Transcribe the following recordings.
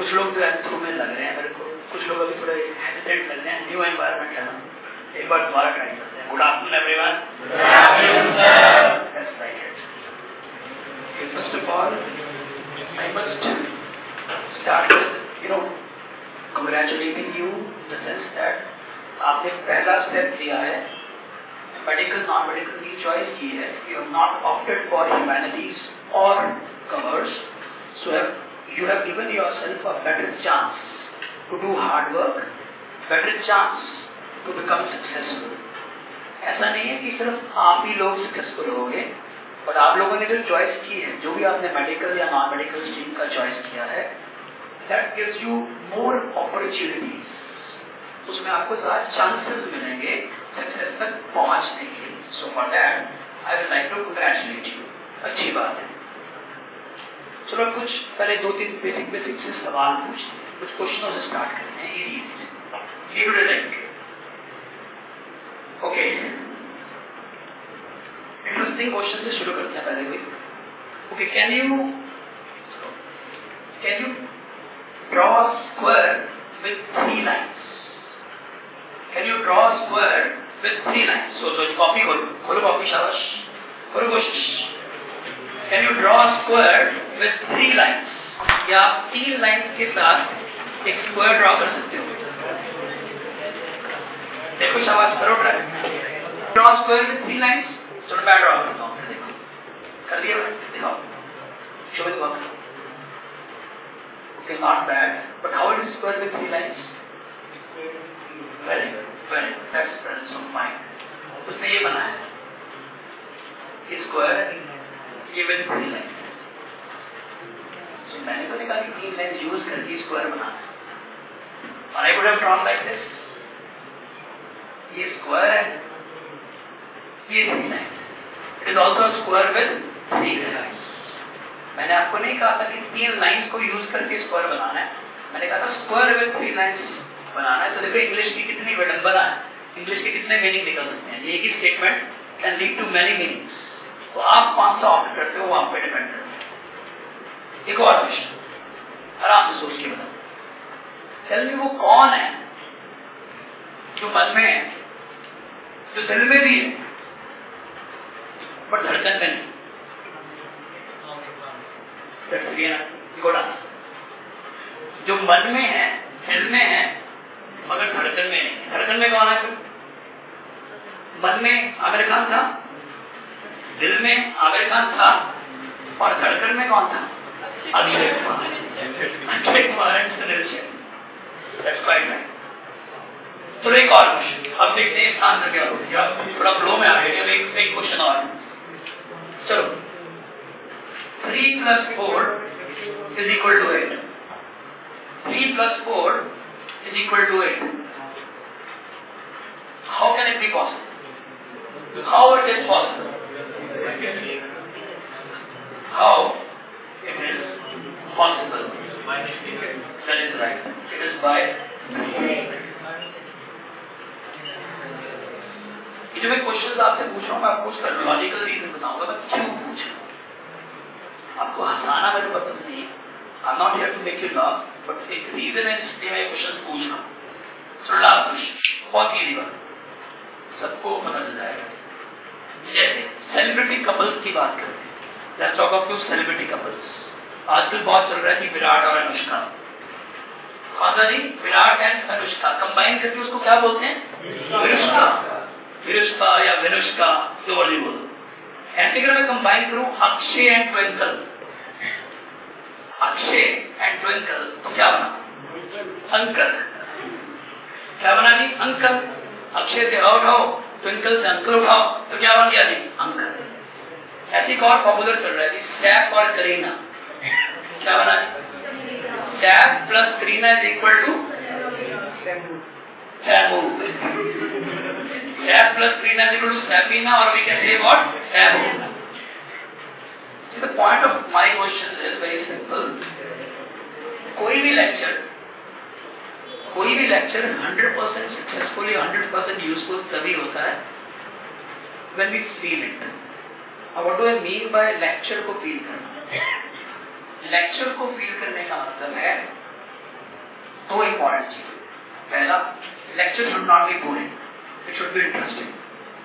कुछ लोग तो एंथ्रो में लग रहे हैं मेरे को, कुछ लोग अभी थोड़े हेजिटेंट लग रहे हैं, न्यू एनवायरनमेंट है ना, एक बार दोबारा ट्राई करते हैं। Good afternoon everyone. First of all I must start with congratulating you in the sense that आपने पहला स्टेप लिया है, मेडिकल नॉन मेडिकल की चॉइस की है, you have not opted for humanities or commerce, so you have given yourself a better chance to do hard work, better chance to become successful. ऐसा नहीं है कि सिर्फ आप ही लोग सक्सेसफुल होंगे, बट आप लोगों ने जो चॉइस की है, जो भी आपने मेडिकल या नॉन मेडिकल स्ट्रीम का चॉइस किया है, that gives you more opportunities. उसमें आपको ज़्यादा चांसेस मिलेंगे सक्सेस तक पहुंचने के। So for that, I would like to congratulate you. अच्छी बात है। चलो कुछ पहले 2-3 बेसिक से सवाल पूछते हैं, कुछ क्वेश्चनों से स्टार्ट करते हैं। ओके, इंटरेस्टिंग क्वेश्चन से शुरू करते हैं पहले कोई। Okay, can you draw a square with 3 lines? Can you draw a square with 3 lines? So copy खोलो copy, शाबाश, करो कोशिश। Can you draw a square with 3 lines? या 3 लाइन्स के साथ एक स्क्वायर ड्रॉ कर सकते हो? देखो शाबाश, करो try. Draw a square with 3 lines? चलो मैं ड्रॉ करता हूँ, देखो कर दिया, दिखाओ, show me the work. Okay, not bad. But how it is square with 3 lines? Very good, very good. That's presence of mind. उसने ये बनाया, ये स्क्वायर, ये with 3 lines. So मैंने तो निकाली 3 लाइन यूज करके square banana. I would have drawn like this. ये स्क्वायर है, ये 3 lines. It is also a square with 3 lines. मैंने आपको नहीं कहा था कि 3 लाइंस को यूज करके स्क्वायर बनाना है, मैंने कहा था स्क्वायर विद 3 लाइंस बनाना है। तो देखो इंग्लिश की कितनी विडंबना है, इंग्लिश के कितने मीनिंग निकल सकते हैं। एक ही statement can lead to many meanings. तो आप कौन सा ऑप्ट करते हो वो आप पे डिपेंड करता है। एक और क्वेश्चन आराम से सोच के बताओ, टेल मी वो कौन है जो मन में है, जो दिल में भी है बट धड़कन में नहीं? जो मन में है, दिल में है, मगर धड़कन में नहीं। धड़कन में कौन है? मन में आमिर खान था, दिल में आमिर खान था, और धड़कन में कौन था? Akshay Kumar. Akshay Kumar and Sunil Shetty. That's quite right. तो एक और क्वेश्चन, अब देखते हैं आंसर क्या होगा। थोड़ा फ्लो में आ गए, अब एक क्वेश्चन और। चलो, 3 plus 4 is equal to 8. 3 plus 4 is equal to 8. How can it be possible? How it is possible? How it is possible? That is right. It is by ये जो मैं क्वेश्चन आपसे पूछ रहा हूँ, मैं आपको उसका लॉजिकल रीजन बताऊंगा, मैं क्यों पूछ रहा हूँ। आपको हंसाना मेरे को पसंद नहीं है, I am not here to make you laugh, but एक रीजन है जिसलिए मैं क्वेश्चन पूछ रहा हूँ। बहुत इजी बात, सबको पता चल जाएगा। जैसे सेलिब्रिटी कपल्स की बात करते हैं, let's talk about celebrity couples. आजकल बहुत चल रहा है कि विराट और अनुष्का, कौन सा जी? विराट एंड अनुष्का कंबाइन करके उसको क्या बोलते हैं? विरुष्का, विरुष्का या विनुष्का, जो मर्जी बोलो। ऐसे अगर मैं कंबाइन करूं Akshay and twinkle, Akshay and twinkle, तो क्या बना? अंकल। क्या बना जी? अंकल। अक्षय से उठाओ, ट्विंकल से अंकल उठाओ, तो क्या बन गया जी? अंकल। ऐसी एक और पॉपुलर चल रहा है जी, सैफ और करीना। क्या बना जी? Saif plus Kareena is equal to Saimu. Saf plus Karina is equal to Safina, or we can say what? Samu. The point of my question is very simple. कोई भी लेक्चर 100% सक्सेसफुली 100% यूजफुल तभी होता है when we feel it. Now what do I mean by lecture को feel करना? Lecture को feel करने का मतलब है दो इंपॉर्टेंट चीज। पहला, lecture should not be boring, it should be interesting.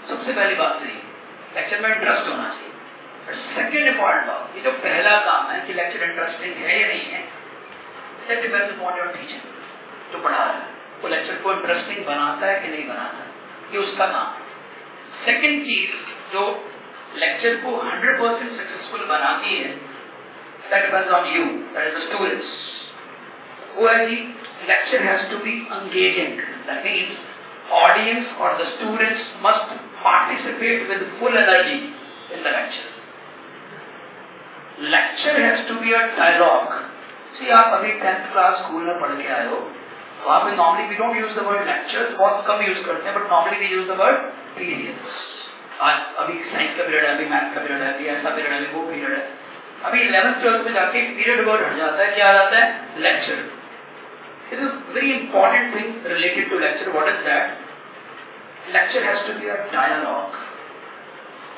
सबसे पहली बात तो ये, लेक्चर में इंटरेस्ट होना चाहिए। सेकेंड इंपॉर्टेंट बात, ये जो पहला काम है कि लेक्चर इंटरेस्टिंग है या नहीं है, that depends upon your teacher जो पढ़ा रहा है, वो लेक्चर को इंटरेस्टिंग बनाता है कि नहीं बनाता, ये उसका काम है। सेकेंड चीज जो लेक्चर को 100% सक्सेसफुल बनाती है, that depends on you, that is the students. वो है कि lecture has to be engaging. That means audience or the students must participate with full energy in the lecture. Lecture has to be a dialogue. See, आप अभी 10th class school में पढ़ के आए हो, वहाँ पे normally we don't use the word lecture, बहुत कम यूज करते हैं, but normally we use the word periods. आज अभी साइंस का पीरियड है, अभी मैथ का पीरियड है, अभी ऐसा पीरियड है, वो पीरियड है। अभी 11th 12th में जाके पीरियड वर्ड हट जाता है, क्या आ जाता है? Lecture. It is a very important thing related to lecture. What is that? Lecture has to be a dialogue.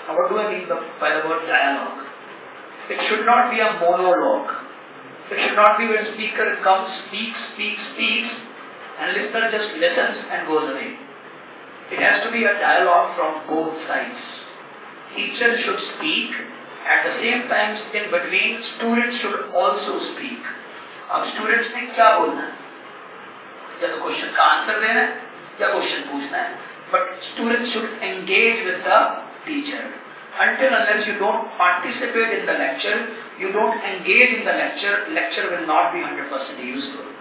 Now, what do I mean by the word dialogue? It should not be a monologue. It should not be when speaker comes, speaks, and listener just listens and goes away. It has to be a dialogue from both sides. Teacher should speak. At the same time, in between, students should also speak. अब students ने क्या बोलना है? या तो question का answer देना है या क्वेश्चन पूछना है, but student should engage with the teacher. Until unless you don't participate in the lecture, you don't engage in the lecture, lecture will not be 100% useful.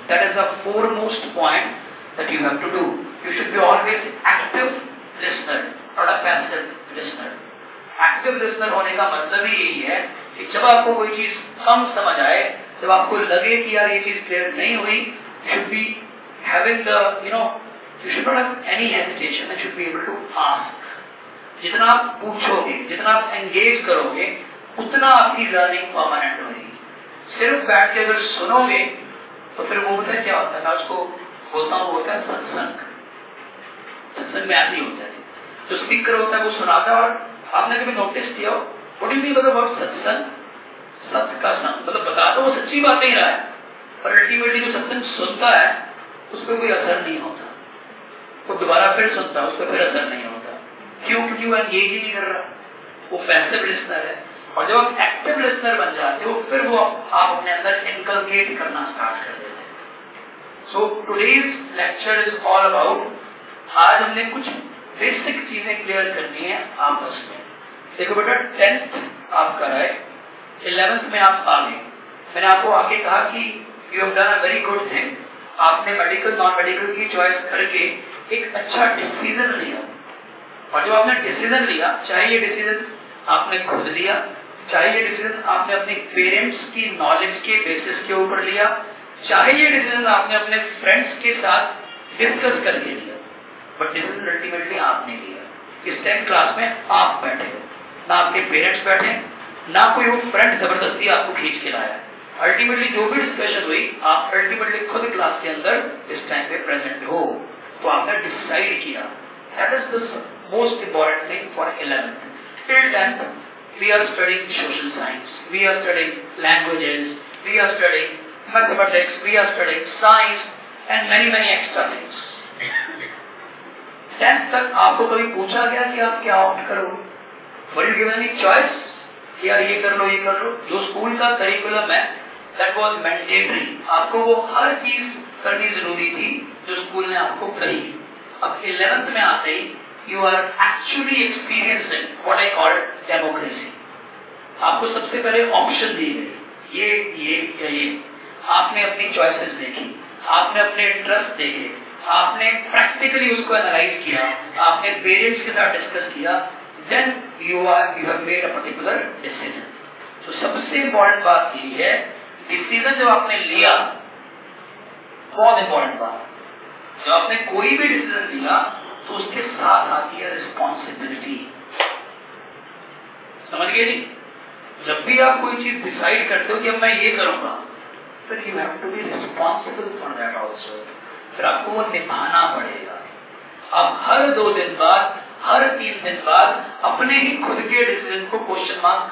That is the foremost point that you have to do. You should be always active listener, not a passive listener. Active listener होने का मतलब ही यही है कि जब आपको कोई चीज कम समझ आए, जब आपको लगे कि यार ये चीज क्लियर नहीं हुई, should be having the, you should not have any hesitation and should be able to ask. जितना आप पूछोगे, जितना आप engage करोगे, उतना आपकी learning permanent होगी। सिर्फ बैठ के अगर सुनोगे, तो फिर वो होता है क्या होता है, मैं उसको बोलता हूँ, होता है सत्संग। सत्संग में ऐसे ही होता है, जो स्पीकर होता है वो सुनाता है, और आपने कभी नोटिस किया हो, what do you mean by the word सत्संग? सत्य का संग, मतलब बता दो वो सच्ची बात नहीं रहा है, पर अल्टीमेटली जो सत्संग सुनता है उस पर कोई असर नहीं होता, वो दोबारा फिर सुनता है, उस पर फिर असर नहीं होता। क्यों? क्योंकि वो एंगेज ही नहीं कर रहा, वो पैसिव लिसनर है। और जब आप एक्टिव लिसनर बन जाते हो, फिर वो आप अपने अंदर इनकलकेट करना स्टार्ट कर देते हैं। So today's lecture is all about, आज हमने कुछ बेसिक चीजें क्लियर करनी है आपस में। देखो बेटा, 10th आपका है, 11th में आप आ गए। मैंने आपको आगे कहा कि you have done a very good thing. आपने मेडिकल नॉन मेडिकल की चॉइस करके एक अच्छा डिसीजन लिया, और जब आपने डिसीजन लिया, चाहे ये डिसीजन आपने खुद लिया, चाहे ये डिसीजन आपने अपने पेरेंट्स की नॉलेज के बेसिस के ऊपर लिया, चाहे ये डिसीजन आपने अपने फ्रेंड्स के साथ डिस्कस करके लिया, बट डिसीजन अल्टीमेटली आपने लिया। इस 10th क्लास में आप बैठे हो, ना आपके पेरेंट्स बैठे, ना कोई वो फ्रेंड जबरदस्ती आपको खींच के लाया। अल्टीमेटली जो भी डिस्कशन हुई, आप अल्टीमेटली खुद क्लास के अंदर इस टाइम पे प्रेजेंट हो, तो आपने डिसाइड किया। That is the most important thing for 11th। Till 10th we are studying social science, we are studying languages, we are studying mathematics, we are studying science and many extra things. 10th तक आपको कभी पूछा गया कि आप क्या opt करोगे? Were you given any choice? यार ये कर लो, ये कर लो। जो स्कूल का करिकुलम है, that was mandatory. आपको वो हर चीज करनी जरूरी थी जो स्कूल ने आपको कही। अब 11th में आते ही you are actually experiencing what I call democracy. आपको सबसे पहले ऑप्शन दी गई, ये या ये। आपने अपनी चॉइसेस देखी, आपने अपने इंटरेस्ट देखे, आपने प्रैक्टिकली उसको एनालाइज किया, आपने पेरेंट्स के साथ डिस्कस किया, then you have made a particular decision. तो सबसे इम्पोर्टेंट बात ये है, डिसीजन जब आपने लिया, बहुत इम्पोर्टेंट बात, जब आपने कोई भी डिसीजन लिया तो उसके साथ आती है रिस्पॉन्सिबिलिटी। समझ गए जी? जब भी आप कोई चीज डिसाइड करते हो कि अब मैं ये करूंगा, फिर you have to be responsible for that also. फिर आपको वो निभाना पड़ेगा। आप हर 2 दिन बाद, हर 3 दिन बाद अपने ही खुद के डिसीजन को क्वेश्चन मार्क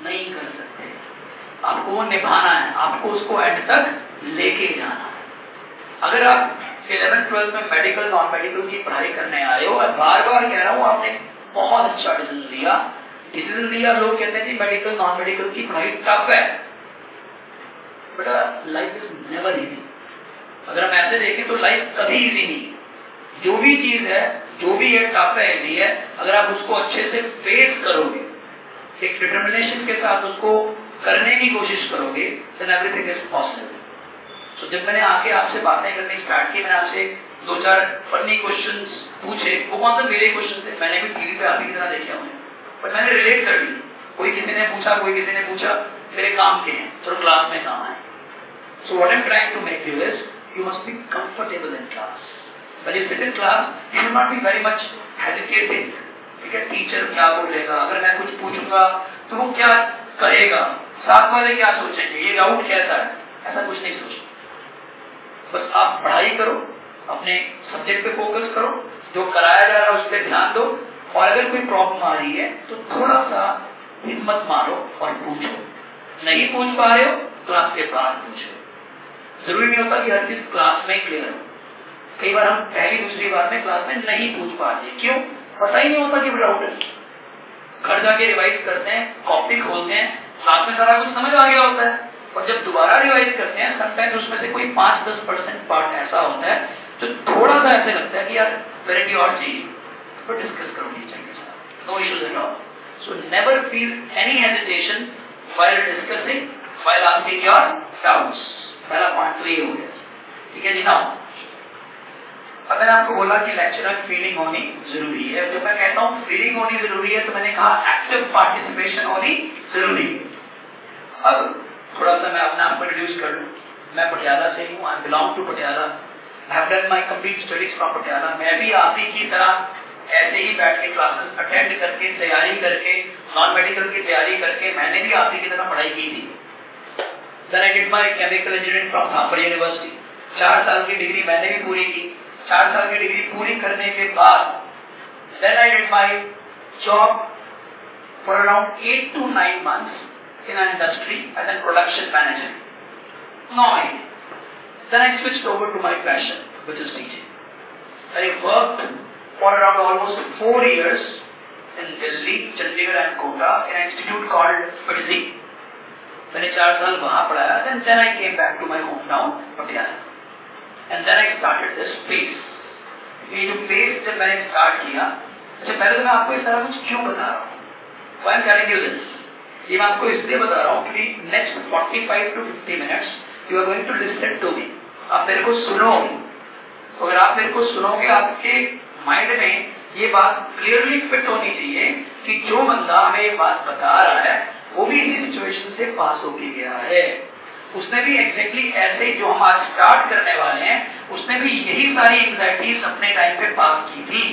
नहीं कर सकते। आपको वो निभाना है, आपको उसको एंड तक लेके जाना है। अगर आप 11th-12th में मेडिकल नॉन मेडिकल की पढ़ाई करने आए हो, और बार बार कह रहा हूँ आपने बहुत अच्छा डिसीजन लिया। लोग कहते हैं जी मेडिकल नॉन मेडिकल की पढ़ाई टफ है, बेटा लाइफ इज नेवर इजी। अगर हम ऐसे देखें तो लाइफ कभी इजी नहीं। जो भी चीज है, जो भी है टफ है, इजी है, अगर आप उसको अच्छे से फेस करोगे, एक डिटर्मिनेशन के साथ उसको करने की कोशिश करोगे, देन एवरीथिंग इज पॉसिबल। तो जब मैंने आके आपसे बातें करनी स्टार्ट की, मैंने आपसे 2-4 फनी क्वेश्चंस पूछे। वो कौन सा मेरे क्वेश्चन थे, मैंने भी टीवी पे आपकी तरह देखे होंगे, पर मैंने रिलेट कर ली। कोई किसी ने पूछा, कोई किसी ने पूछा, मेरे काम के हैं, तो क्लास में काम आए। So what I am trying to make you is, you must be comfortable in class. When you sit in class, you will not be very much hesitating. ठीक है, टीचर क्या बोलेगा, अगर मैं कुछ पूछूंगा तो वो क्या कहेगा, साथ वाले क्या सोचेंगे, ये डाउट कैसा है, ऐसा कुछ नहीं सोचो। बस आप पढ़ाई करो, अपने सब्जेक्ट पे फोकस करो, जो कराया जा रहा है उस पर ध्यान दो, और अगर कोई प्रॉब्लम आ रही है तो थोड़ा सा हिम्मत मारो और पूछो। नहीं पूछ पा रहे हो, क्लास के बाहर पूछो। जरूरी नहीं होता कि हर चीज क्लास में क्लियर हो। कई बार हम पहली दूसरी बार में क्लास में नहीं पूछ पाते, क्यों? पता ही नहीं होता कि डाउट है। घर जाके रिवाइज करते हैं, कॉपी खोलते हैं, क्लास में सारा कुछ समझ आ गया होता है, और जब दोबारा रिवाइज करते हैं समटाइम्स उसमें से कोई 5-10% पार्ट ऐसा होता है जो थोड़ा सा ऐसे लगता है कि यार वेरिटी और चाहिए, तो डिस्कस करो टीचर के साथ, no issues at all. So never feel any hesitation while discussing, while asking your doubts. पहला पॉइंट तो ये हो गया, ठीक है जी। ना अब मैंने आपको बोला कि लेक्चर में फीलिंग होनी जरूरी है। जब मैं कहता हूँ फीलिंग होनी जरूरी है, तो मैंने कहा एक्टिव पार्टिसिपेशन होनी जरूरी है। अब थोड़ा सा मैं अपने आप को इंट्रोड्यूस कर लूं। मैं पटियाला से हूँ, I belong to Patiala, I have done my complete studies from Patiala. मैं भी आप ही की तरह ऐसे ही बैठ के क्लासेस अटेंड करके, तैयारी करके, नॉन मेडिकल की तैयारी करके, मैंने भी आप ही की तरह पढ़ाई की थी। Then I did my chemical engineering from Thapar University. 4 साल की डिग्री मैंने भी पूरी की। 4 साल की डिग्री पूरी करने के बाद then I did my job for around 8 to 9 months in an industry as a production manager. Then I switched over to my passion, which is teaching. I worked for around almost 4 years in Delhi, Chandigarh and Kota in an institute called FITZI. मैंने 4 साल वहां पढ़ाया। then I came back to my hometown Patiala, and then I started this phase. ये जो phase जब मैंने start किया, अच्छा पहले तो मैं आपको ये सारा कुछ क्यों बता रहा हूँ, why I'm telling you this? ये मैं आपको इसलिए बता रहा हूँ कि next 45 to 50 minutes you are going to listen to me. आप मेरे को सुनोगे, अगर आप मेरे को सुनोगे, आपके माइंड में ये बात क्लियरली फिट होनी चाहिए कि जो बंदा हमें ये बात बता रहा है वो भी इसी सिचुएशन से पास होके गया है। उसने भी एग्जैक्टली ऐसे जो हम आज स्टार्ट करने वाले हैं, उसने भी यही सारी एंग्जाइटीज अपने टाइम पे पास की थी,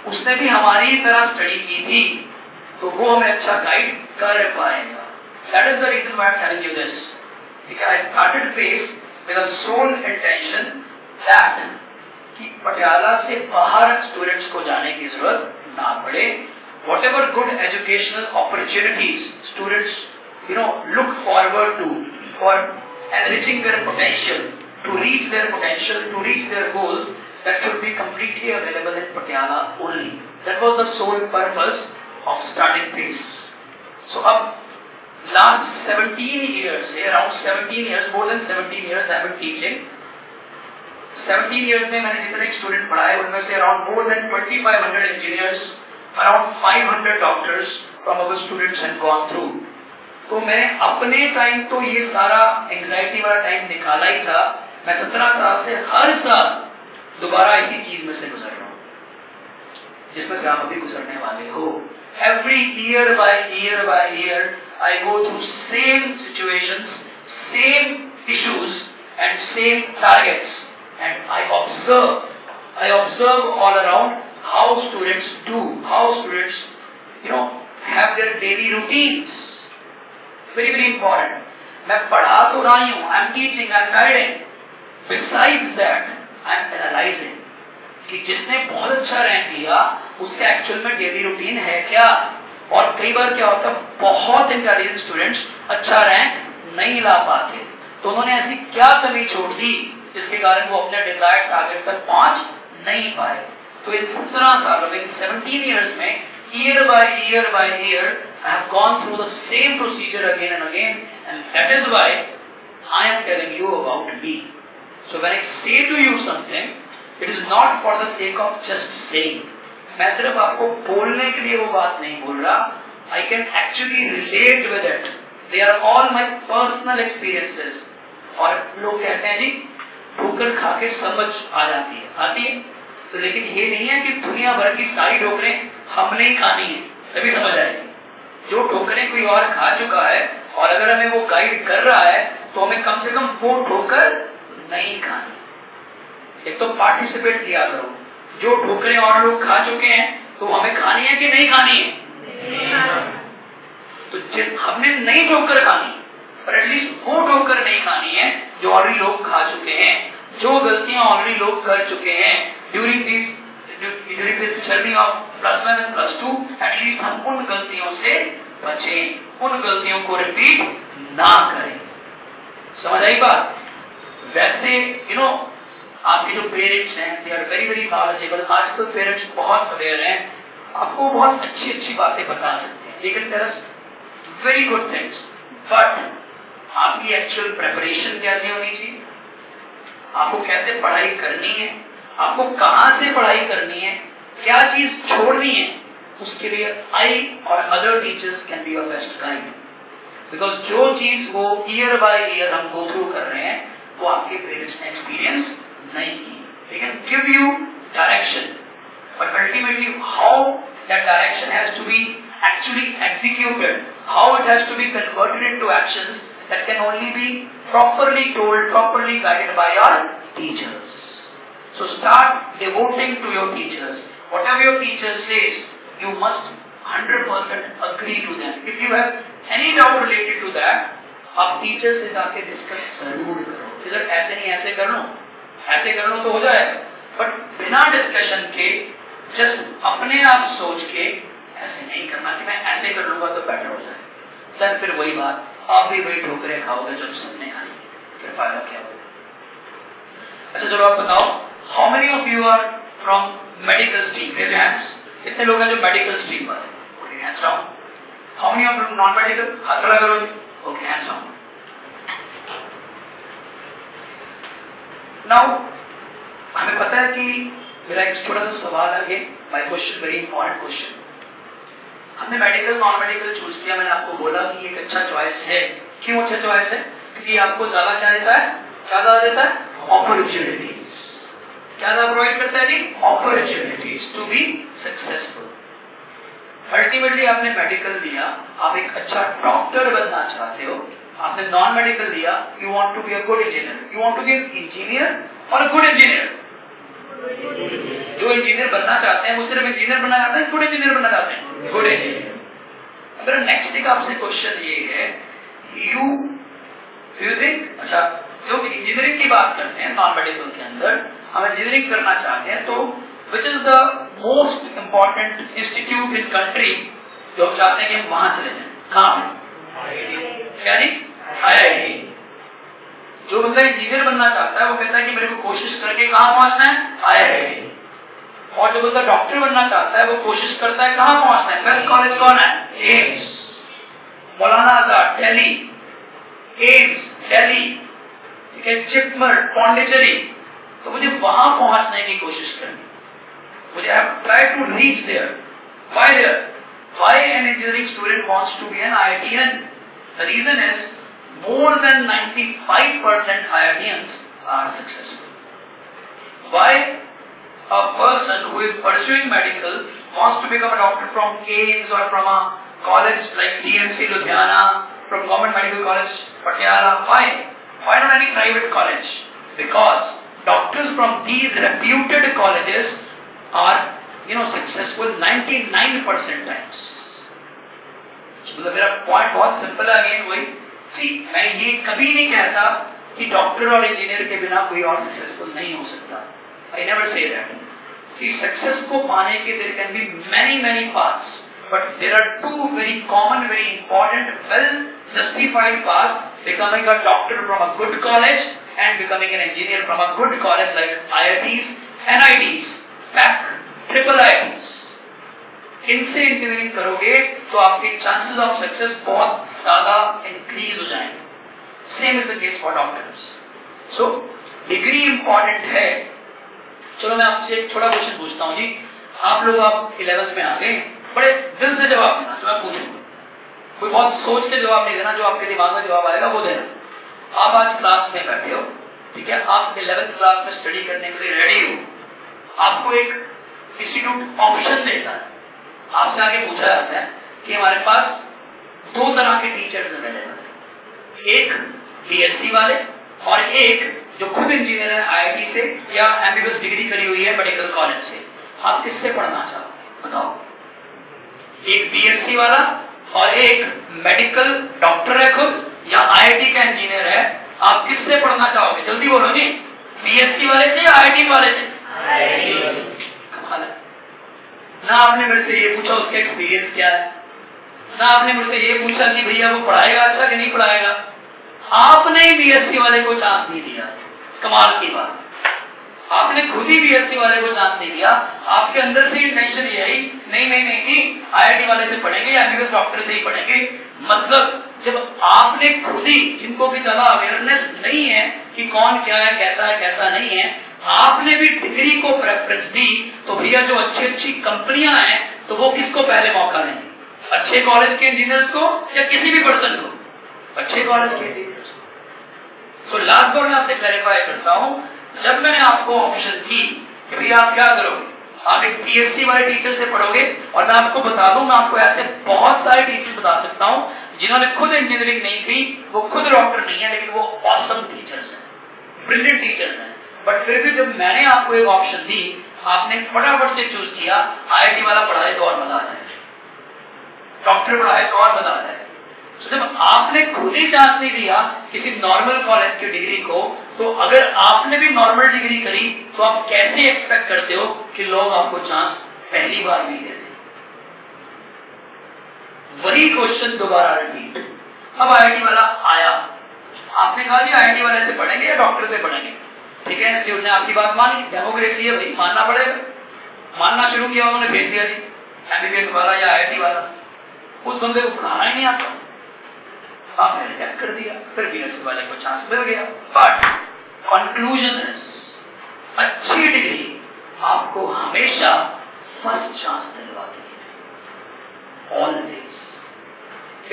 उसने भी हमारी तरह स्टडी की थी, तो वो हमें अच्छा गाइड कर पाएगा। That is the reason why I am telling you this. Because I started face with a sole intention that कि पटियाला से बाहर स्टूडेंट्स को जाने की जरूरत ना पड़े। Whatever good educational opportunities students, look forward to for enriching their potential, to reach their potential, to reach their goals, that should be completely available in Patiala only. That was the sole purpose of starting this. So, last 17 years, around 17 years, more than 17 years I have been teaching. 17 years में मैंने जितने student पढ़ाए उनमें से around more than 2500 engineers, around 500 doctors from our students have gone through. तो मैं अपने time तो ये सारा एंग्जाइटी वाला टाइम निकाला ही था। मैं 17 साल से हर साल दोबारा इसी चीज में से गुजर रहा हूँ, जिसमें से आप अभी गुजरने वाले हो। Every year by year, I go through same situations, same issues, and same targets, and I observe all around how students do, how students, have their daily routines. Very, very important. मैं पढ़ा तो रही हूँ, I'm teaching, I'm guiding. Besides that, I'm analyzing कि जिसने बहुत अच्छा rank लिया, उसका एक्चुअल में डेली रूटीन है क्या। और कई बार क्या होता है, बहुत इंटेलिजेंट स्टूडेंट्स अच्छा रैंक नहीं ला पाते, तो उन्होंने ऐसी क्या कमी छोड़ दी जिसके कारण वो अपने डिजायर्ड टारगेट तक पहुंच नहीं पाए। तो इन 17 सालों में, 17 years में, year by year by year, I have gone through the same procedure again and again, and that is why I am telling you about me. So when I say to you something, it is not for the sake of just saying. मैं सिर्फ आपको बोलने के लिए वो बात नहीं बोल रहा. I can actually relate with it. They are all my personal experiences. और लोग कहते हैं जी ठोकर खा के समझ आ जाती है, आती है. तो लेकिन ये नहीं है कि दुनिया भर की सारी ठोकरें हमने ही खानी है तभी समझ आएगी. जो ठोकरें कोई और खा चुका है और अगर हमें वो गाइड कर रहा है तो हमें कम से कम वो ठोकर नहीं खानी. एक तो पार्टिसिपेट किया करो. जो ठोकरें और लोग खा चुके हैं तो हमें खानी है कि नहीं खानी है? तो हमने नहीं ठोकर खानी, पर एटलीस्ट वो ठोकर नहीं खानी है जो ऑलरेडी लोग खा चुके हैं, जो गलतियां ऑलरेडी लोग कर चुके हैं during this journey of +1 and +2. At least हम उन गलतियों से बचें, उन गलतियों को रिपीट ना करें. समझ आई बात? वैसे आपके जो पेरेंट्स हैं they are very very knowledgeable. आजकल पेरेंट्स बहुत अवेयर हैं, आपको बहुत अच्छी अच्छी बातें बता सकते हैं. लेकिन there are very good things, but आपकी एक्चुअल प्रिपरेशन कैसे होनी चाहिए, आपको कैसे पढ़ाई करनी है, आपको कहां से पढ़ाई करनी है, क्या चीज छोड़नी है, उसके लिए आई और other teachers can be your best guide. Because जो चीज वो ईयर बाय ईयर हम गो थ्रू कर रहे हैं वो आपके पेरेंट्स ने एक्सपीरियंस नहीं की. They can give you direction, but ultimately how that direction has to be actually executed, how it has to be converted into actions, that can only be properly told, properly guided by your teachers. So start devoting to your teachers. Whatever your teacher says, you must 100% agree to them. If you have any doubt related to that, आप teacher से जाके discuss जरूर करो. इधर ऐसे नहीं ऐसे कर लो तो हो जाएगा, बट बिना डिस्कशन के जस्ट अपने आप सोच के ऐसे नहीं करना कि मैं ऐसे कर लूंगा तो बेटर हो जाए. सर फिर वही बात, आप भी वही ठोकरें खाओगे जब सुनने आएंगे, फिर फायदा क्या होगा? अच्छा चलो आप बताओ, how many of you are from medical stream? Raise hands. कितने लोग हैं जो मेडिकल स्ट्रीम पर है? Hands down. How many of non medical? हाथ खड़ा करो. Okay, hands down. नाउ हमें पता है कि मेरा एक छोटा सा सवाल है, my question very important question. हमने मेडिकल नॉन मेडिकल चूज किया. मैंने आपको बोला कि एक अच्छा चॉइस है. क्यों अच्छा चॉइस है? क्योंकि आपको ज्यादा क्या देता है? ज्यादा देता है अपॉर्चुनिटीज. क्या प्रोवाइड करता है जी? Opportunities to be successful. Ultimately आपने मेडिकल लिया, आप एक अच्छा डॉक्टर बनना चाहते हो. आपने नॉन मेडिकल लिया, you want to be a good engineer. You want to be an engineer और गुड इंजीनियर. जो इंजीनियर बनना चाहते हैं वो सिर्फ इंजीनियर बनना चाहते हैं, गुड इंजीनियर बनना चाहते हैं, गुड इंजीनियर. अगर नेक्स्ट एक आपसे क्वेश्चन ये है, यू थिंक, अच्छा जो इंजीनियरिंग की बात करते हैं नॉन मेडिकल के अंदर, हम इंजीनियरिंग करना चाहते हैं तो which is the most important institute in country जो हम चाहते हैं कि वहां चले जाए? कहाँ? क्या जी? IIT. जो बंदा इंजीनियर बनना चाहता है वो कहता है कि मेरे को कोशिश करके कहाँ पहुंचना है? IIT. और जो बंदा डॉक्टर बनना चाहता है वो कोशिश करता है कहाँ पहुंचना है? बेस्ट कॉलेज कौन है? एम्स, मौलाना आजाद दिल्ली, एम्स दिल्ली, ठीक है, जिपमर पौंडीचेरी. तो मुझे वहां पहुंचने की कोशिश करनी, मुझे I have tried to reach there. Why there? Why an engineering student wants to be an IITian? The reason is more than 95% IITians are successful. Why a person who is pursuing medical wants to become a doctor from Kaynes or from a college like TMC Ludhiana, from Government Medical College Patiala? Why? Why not any private college? Because doctors from these reputed colleges are, successful 99% times. मतलब मेरा point बहुत simple है. Again वही, मैं ये कभी नहीं कहता कि डॉक्टर और इंजीनियर के बिना कोई और सक्सेसफुल नहीं हो सकता. I never say that. Success को पाने के there can be many paths, but there are two very common, very important, well justified paths: becoming a doctor from a good college and becoming an engineer from a good college like IITs, NITs, PAC, IIITs. इनसे engineering करोगे तो आपके chances of success बहुत ज्यादा increase हो जाएंगे. Same is the case for doctors. So degree important है. चलो मैं आपसे एक छोटा क्वेश्चन पूछता हूँ जी. आप लोग आप 11th में आ गए, बड़े दिल से जवाब देना. तो मैं पूछूंगा, कोई बहुत सोच के जवाब नहीं देना, जो आपके दिमाग में जवाब आएगा वो देना. आप आज क्लास में बैठे हो, ठीक है, आप 11th क्लास में स्टडी करने के लिए रेडी हो. आपको एक इंस्टीट्यूट ऑप्शन देता है, आपसे आगे पूछा जाता है कि हमारे पास दो तरह के टीचर्स अवेलेबल है, एक बीएससी वाले और एक जो खुद इंजीनियर है आईआईटी से या एमबीबीएस डिग्री करी हुई है मेडिकल कॉलेज से. आप किससे पढ़ना चाहोगे बताओ? एक बीएससी वाला और एक मेडिकल डॉक्टर है खुद या आईआईटी का इंजीनियर है, आप किससे पढ़ना चाहोगे? जल्दी बोलो जी. बीएससी वाले से या आईआईटी वाले से? ना आपने मेरे से ये पूछा उसका एक्सपीरियंस क्या है, ना आपने मुझसे ये पूछा कि भैया वो पढ़ाएगा अच्छा कि नहीं पढ़ाएगा. आपने ही बीएससी वाले को चांस नहीं दिया. कमाल की बात, आपने खुद ही बीएससी वाले को चांस नहीं दिया. आपके अंदर से इंटेंशन ये आई नहीं नहीं नहीं आईआईटी वाले से पढ़ेंगे या एमबीबीएस डॉक्टर से ही पढ़ेंगे. मतलब जब आपने खुद ही, जिनको भी ज्यादा अवेयरनेस नहीं है कि कौन क्या है कैसा नहीं है, आपने भी डिग्री को प्रेफरेंस दी, तो भैया जो अच्छी अच्छी कंपनियां हैं तो वो किसको पहले मौका देंगे? अच्छे कॉलेज के इंजीनियर्स को या किसी भी पर्सन को? अच्छे कॉलेज के इंजीनियर्स को. तो लास्ट बार मैं आपसे क्लैरिफाई करता हूं, जब मैंने आपको ऑप्शन दी कि भैया आप क्या करोगे, आप एक पीएचडी वाले टीचर से पढ़ोगे, और मैं आपको बता दूं, मैं आपको ऐसे बहुत सारे टीचर बता सकता हूं जिन्होंने खुद इंजीनियरिंग नहीं की, वो खुद डॉक्टर नहीं है, लेकिन वो ऑसम टीचर्स हैं, ब्रिलियंट टीचर्स हैं. बट फिर भी जब मैंने आपको एक ऑप्शन दी, आपने फटाफट से चूज किया आईआईटी वाला पढ़ाए तो और मजा आ जाए, डॉक्टर पढ़ाए तो और मजा आ जाए. तो जब आपने खुद ही चांस नहीं दिया किसी नॉर्मल कॉलेज की डिग्री को, तो अगर आपने भी नॉर्मल डिग्री करी तो आप कैसे एक्सपेक्ट करते हो कि लोग आपको चांस पहली बार नहीं देते? वही क्वेश्चन दोबारा रिपीट. अब आईआईटी वाला आया, आपने कहा जी आईआईटी वाले से पढ़ेंगे या डॉक्टर से पढ़ेंगे, ठीक है जी. उसने आपकी बात मानी, डेमोक्रेसी है भाई, मानना पड़ेगा. मानना शुरू किया, उन्होंने भेज दिया जी एमबीबीएस वाला या आईआईटी वाला. उस बंदे को पढ़ाना ही नहीं आता, आपने रिजेक्ट कर दिया, फिर बीएससी वाले को चांस मिल गया. बट कंक्लूजन है, अच्छी डिग्री आपको हमेशा फर्स्ट चांस दिलवाती है. Always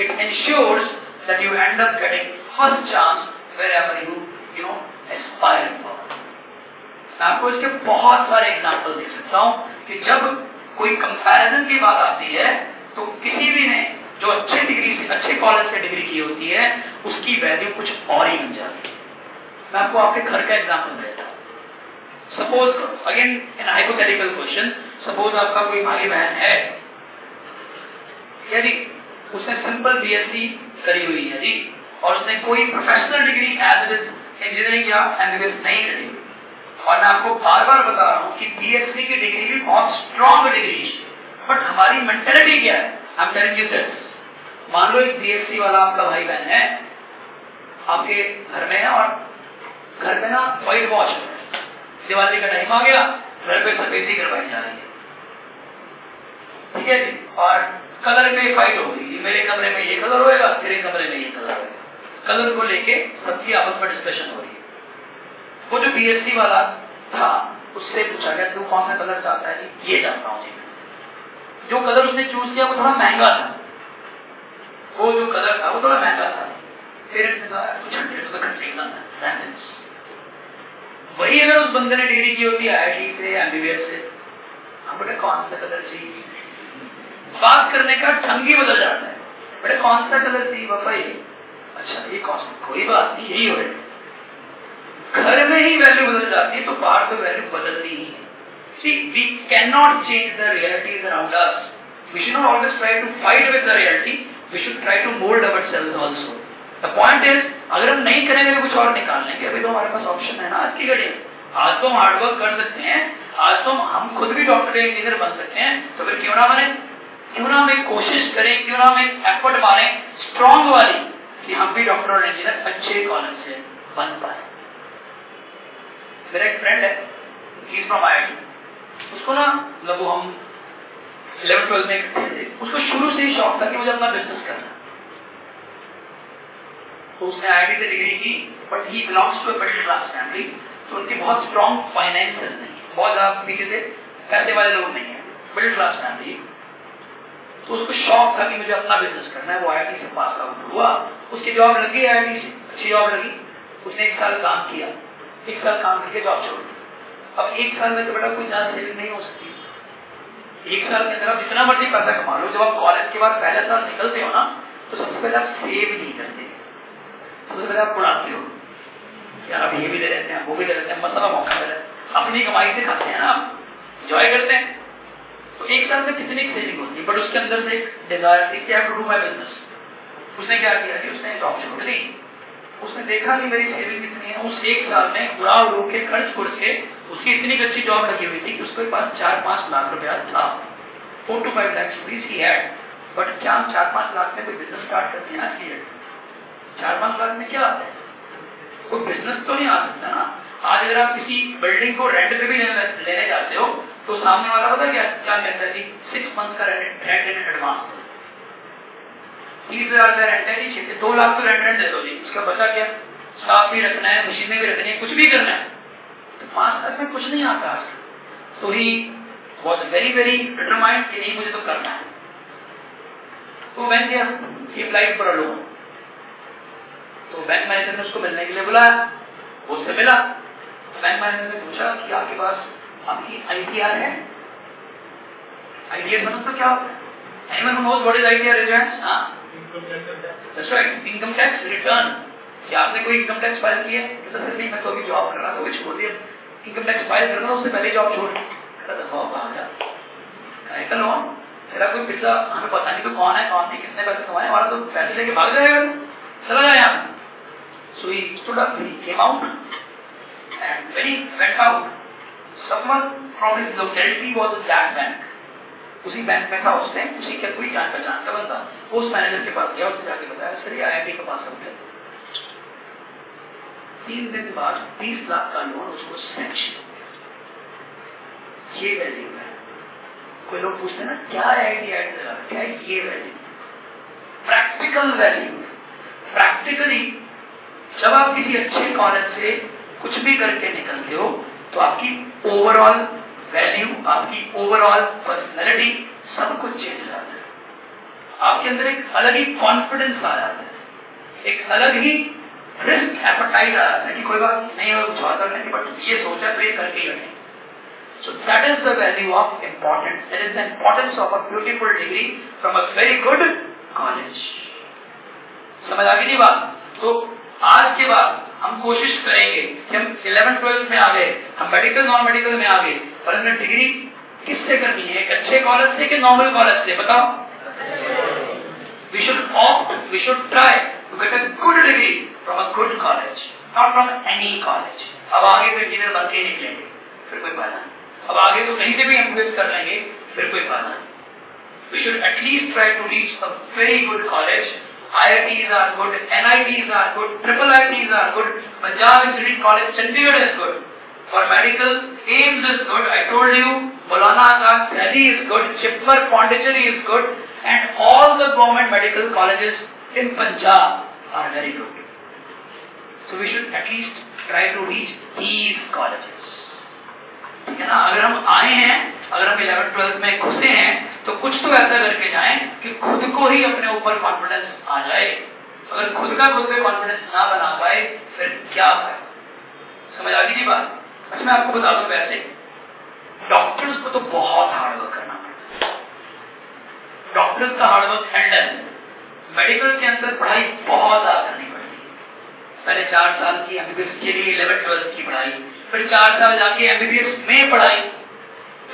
it ensures that you end up getting first chance wherever you know aspire for. मैं आपको इसके बहुत सारे एग्जाम्पल दे सकता हूं कि जब कोई कंपैरिजन की बात आती है तो किसी भी ने जो अच्छे डिग्री से, अच्छे कॉलेज से डिग्री की होती है, उसकी वैल्यू कुछ और ही बन जाती है. मैं आपको आपके घर का एग्जाम्पल देता हूं. Suppose again in hypothetical question, suppose आपका कोई भाई बहन है, यदि उसने सिंपल बीएससी करी हुई है जी, और उसने कोई प्रोफेशनल डिग्री एज इंजीनियरिंग या एमबीबीएस नहीं करी, और मैं आपको बार बार बता रहा हूं कि बीएससी की डिग्री भी बहुत स्ट्रॉन्ग डिग्री है, बट हमारी मेंटेलिटी क्या है? I am telling you this. मान लो एक बीएससी वाला आपका भाई बहन है, आपके घर में है, और घर में ना व्हाइट वॉश है, दिवाली का टाइम आ गया, घर पे सफेदी करवाई जा रही है, ठीक है जी, और कलर में फाइट हो गई, मेरे कमरे में ये कलर होएगा, तेरे कमरे में ये कलर होएगा. कलर को लेके सबकी आपस में डिस्कशन हो रही है. वो जो बीएससी वाला था उससे पूछा गया तू कौन सा कलर चाहता है? ये चाहता हूँ जी. जो कलर उसने चूज किया वो थोड़ा महंगा था, वो जो कलर था वो थोड़ा महंगा था. पेरेंट्स ने कहा कुछ 100 का खरीदना है. वही अगर उस बंदे ने डिग्री की होती है आईआईटी से, एमबीबीएस से, हम बेटा कौन सा कलर चाहिए, बात करने का ढंग ही बदल जाता है. बेटा कौन सा कलर चाहिए पापा? ये अच्छा, ये कौन सा, कोई बात नहीं, यही हो. घर में ही वैल्यू बदल जाती है तो बाहर तो वैल्यू बदलती ही है. See, we cannot change the realities around us. We should not always try to fight with the reality. We should try to mold ourselves also. The point is, अगर हम नहीं करेंगे तो कुछ और निकाल लेंगे. अभी तो हमारे पास ऑप्शन है ना आज की घड़ी. आज तो हम हार्डवर्क कर सकते हैं, आज तो हम खुद भी डॉक्टर या इंजीनियर बन सकते हैं. तो फिर क्यों ना बने, क्यों ना हम एक कोशिश करें, क्यों ना हम एक एफर्ट मारें स्ट्रॉन्ग वाली कि हम भी डॉक्टर और इंजीनियर अच्छे कॉलेज से बन पाए. मेरा एक फ्रेंड है, ही फ्रॉम IIT, उसको ना मतलब वो हम 11-12 में इकट्ठे थे, उसको शुरू से ही शौक था कि मुझे अपना बिजनेस करना। तो उसने IIT से डिग्री की, but he belongs to a middle class family, तो उनकी बहुत स्ट्रॉन्ग फाइनेंशियल नहीं है, बहुत ज्यादा तरीके से पैसे वाले लोग नहीं है, मिडिल क्लास फैमिली। तो उसको शौक था कि मुझे अपना बिजनेस करना है। वो IIT से पास आउट हुआ, उसकी जॉब लगी IIT से, अच्छी जॉब लगी, उसने 1 साल काम किया, 1 साल काम करके जॉब छोड़ दी। अब 1 साल में तो बेटा कोई ज्यादा सेविंग नहीं हो सकती। 1 साल के अंदर आप जितना मर्जी पैसा कमा लो, जब आप कॉलेज के बाद पहले साल निकलते हो ना, तो सबसे पहले आप सेव नहीं करते, सबसे पहले आप उड़ाते हो, यार आप ये भी दे देते हैं, वो भी दे देते हैं, मतलब मौका मिले, अपनी कमाई से खाते हैं ना, एंजॉय करते हैं। तो 1 साल में कितनी सेविंग होती है, बट उसके अंदर से एक डिजायर थी कि आई टू डू माय बिजनेस। उसने क्या किया कि उसने जॉब छोड़ दी। उसने देखा कि मेरी सेविंग कितनी है, उस 1 साल में उड़ा उड़ के खर्च खुर्च के उसकी इतनी अच्छी जॉब लगी हुई थी कि उसके पास 4-5 लाख रुपया था, 4 to 5 lakhs रुपीज ही है। बट क्या हम 4-5 लाख में कोई बिजनेस स्टार्ट करते हैं ना? 4-5 लाख में क्या आता है? कोई बिजनेस तो नहीं आ सकता ना। आज अगर आप किसी बिल्डिंग को रेंट पे भी लेने जाते हो, तो सामने वाला पता क्या कहता है जी, 6 मंथ का रेंट इन एडवांस, 30,000 का रेंट है जी, 2 लाख तो रेंट दे दो जी, उसका बचा क्या? स्टाफ भी रखना है, मशीनें भी रखनी है, कुछ भी करना है, तो 5 लाख में कुछ नहीं आता। तो he was very very determined कि नहीं मुझे तो करना है। तो बैंक गया, ही अप्लाइड फॉर अ लोन। तो बैंक मैनेजर ने उसको मिलने के लिए बुलाया, वो उससे मिला। बैंक मैनेजर ने पूछा कि आपके पास आपकी ITR है? ITR मतलब तो क्या होता है? Anyone who knows what is ITR is? हाँ, that's right, income tax return. क्या आपने कोई इनकम टैक्स फाइल किया है? नहीं, मैं तो अभी जॉब कर रहा था, छोड़ दिया। इनकम टैक्स फाइल करना, उससे पहले जॉब छोड़ लोन तेरा कोई पिछला, हमें पता नहीं तो कौन है कौन नहीं, कितने पैसे कमाए, हमारा तो पैसे लेके भाग जाएगा, चला जाए यहाँ। So he stood up, he came out, and when he went out, someone from his locality was in that bank. उसी बैंक में था उस टाइम, उसी के कोई जान पहचान का बंदा, उस मैनेजर के पास गया, उससे जाके बताया सर ये IIT के पास होते। 3 दिन बाद 20 लाख का लोन उसको सैंक्शन हो गया। ये वैल्यू है। कोई लोग पूछते हैं ना क्या है IIT, क्या है ये वैल्यू? Practical value. प्रैक्टिकली जब आप किसी अच्छे कॉलेज से कुछ भी करके निकलते हो, तो आपकी ओवरऑल वैल्यू, आपकी ओवरऑल पर्सनैलिटी सब कुछ चेंज हो जाता है। आपके अंदर एक अलग ही कॉन्फिडेंस आ जाता है, एक अलग ही रिस्क एपेटाइट आ जाता है कि कोई बात नहीं है, कुछ और करने की, बट ये सोचा तो ये करके ही रखें। So that is the value of importance. That is the importance of a beautiful degree from a very good college. समझ आ गई थी बात? तो आज के बाद हम कोशिश करेंगे कि हम 11-12 में आ गए, हम मेडिकल नॉन मेडिकल में आ गए, पर हमने डिग्री किससे करनी है? एक अच्छे कॉलेज से कि नॉर्मल कॉलेज से? बताओ। We should opt, we should try to get a good degree from a good college, not from any college. अब आगे तो इंजीनियर बन के निकलेंगे, फिर कोई फायदा नहीं। अब आगे तो कहीं से भी MBA कर लेंगे, फिर कोई फायदा नहीं। We should at least try to reach a very good college. IITs are good, NITs are good, IIITs are good, Punjab Engineering College, Chandigarh is good. For medical, AIIMS is good. I told you, Maulana Azad Delhi is good, Chipper Pondicherry is good, and all the government medical colleges in Punjab are very good. So we should at least try to reach these colleges. ठीक है ना? अगर हम आए हैं, अगर हम 11-12 में घुसे हैं, तो कुछ तो ऐसा करके जाएं कि खुद को ही अपने ऊपर कॉन्फिडेंस आ जाए। अगर खुद का खुद पे कॉन्फिडेंस ना बना पाए, फिर क्या है? समझ आ गई जी बात? अच्छा मैं आपको बता दूं, वैसे डॉक्टर्स को तो बहुत हार्डवर्क करना पड़ता है, डॉक्टर्स का हार्डवर्क हैंडल। मेडिकल के अंदर पढ़ाई बहुत ज्यादा करनी पड़ती है। पहले 4 साल की MBBS के लिए 11-12 की पढ़ाई, फिर 4 साल जाके MBBS में पढ़ाई,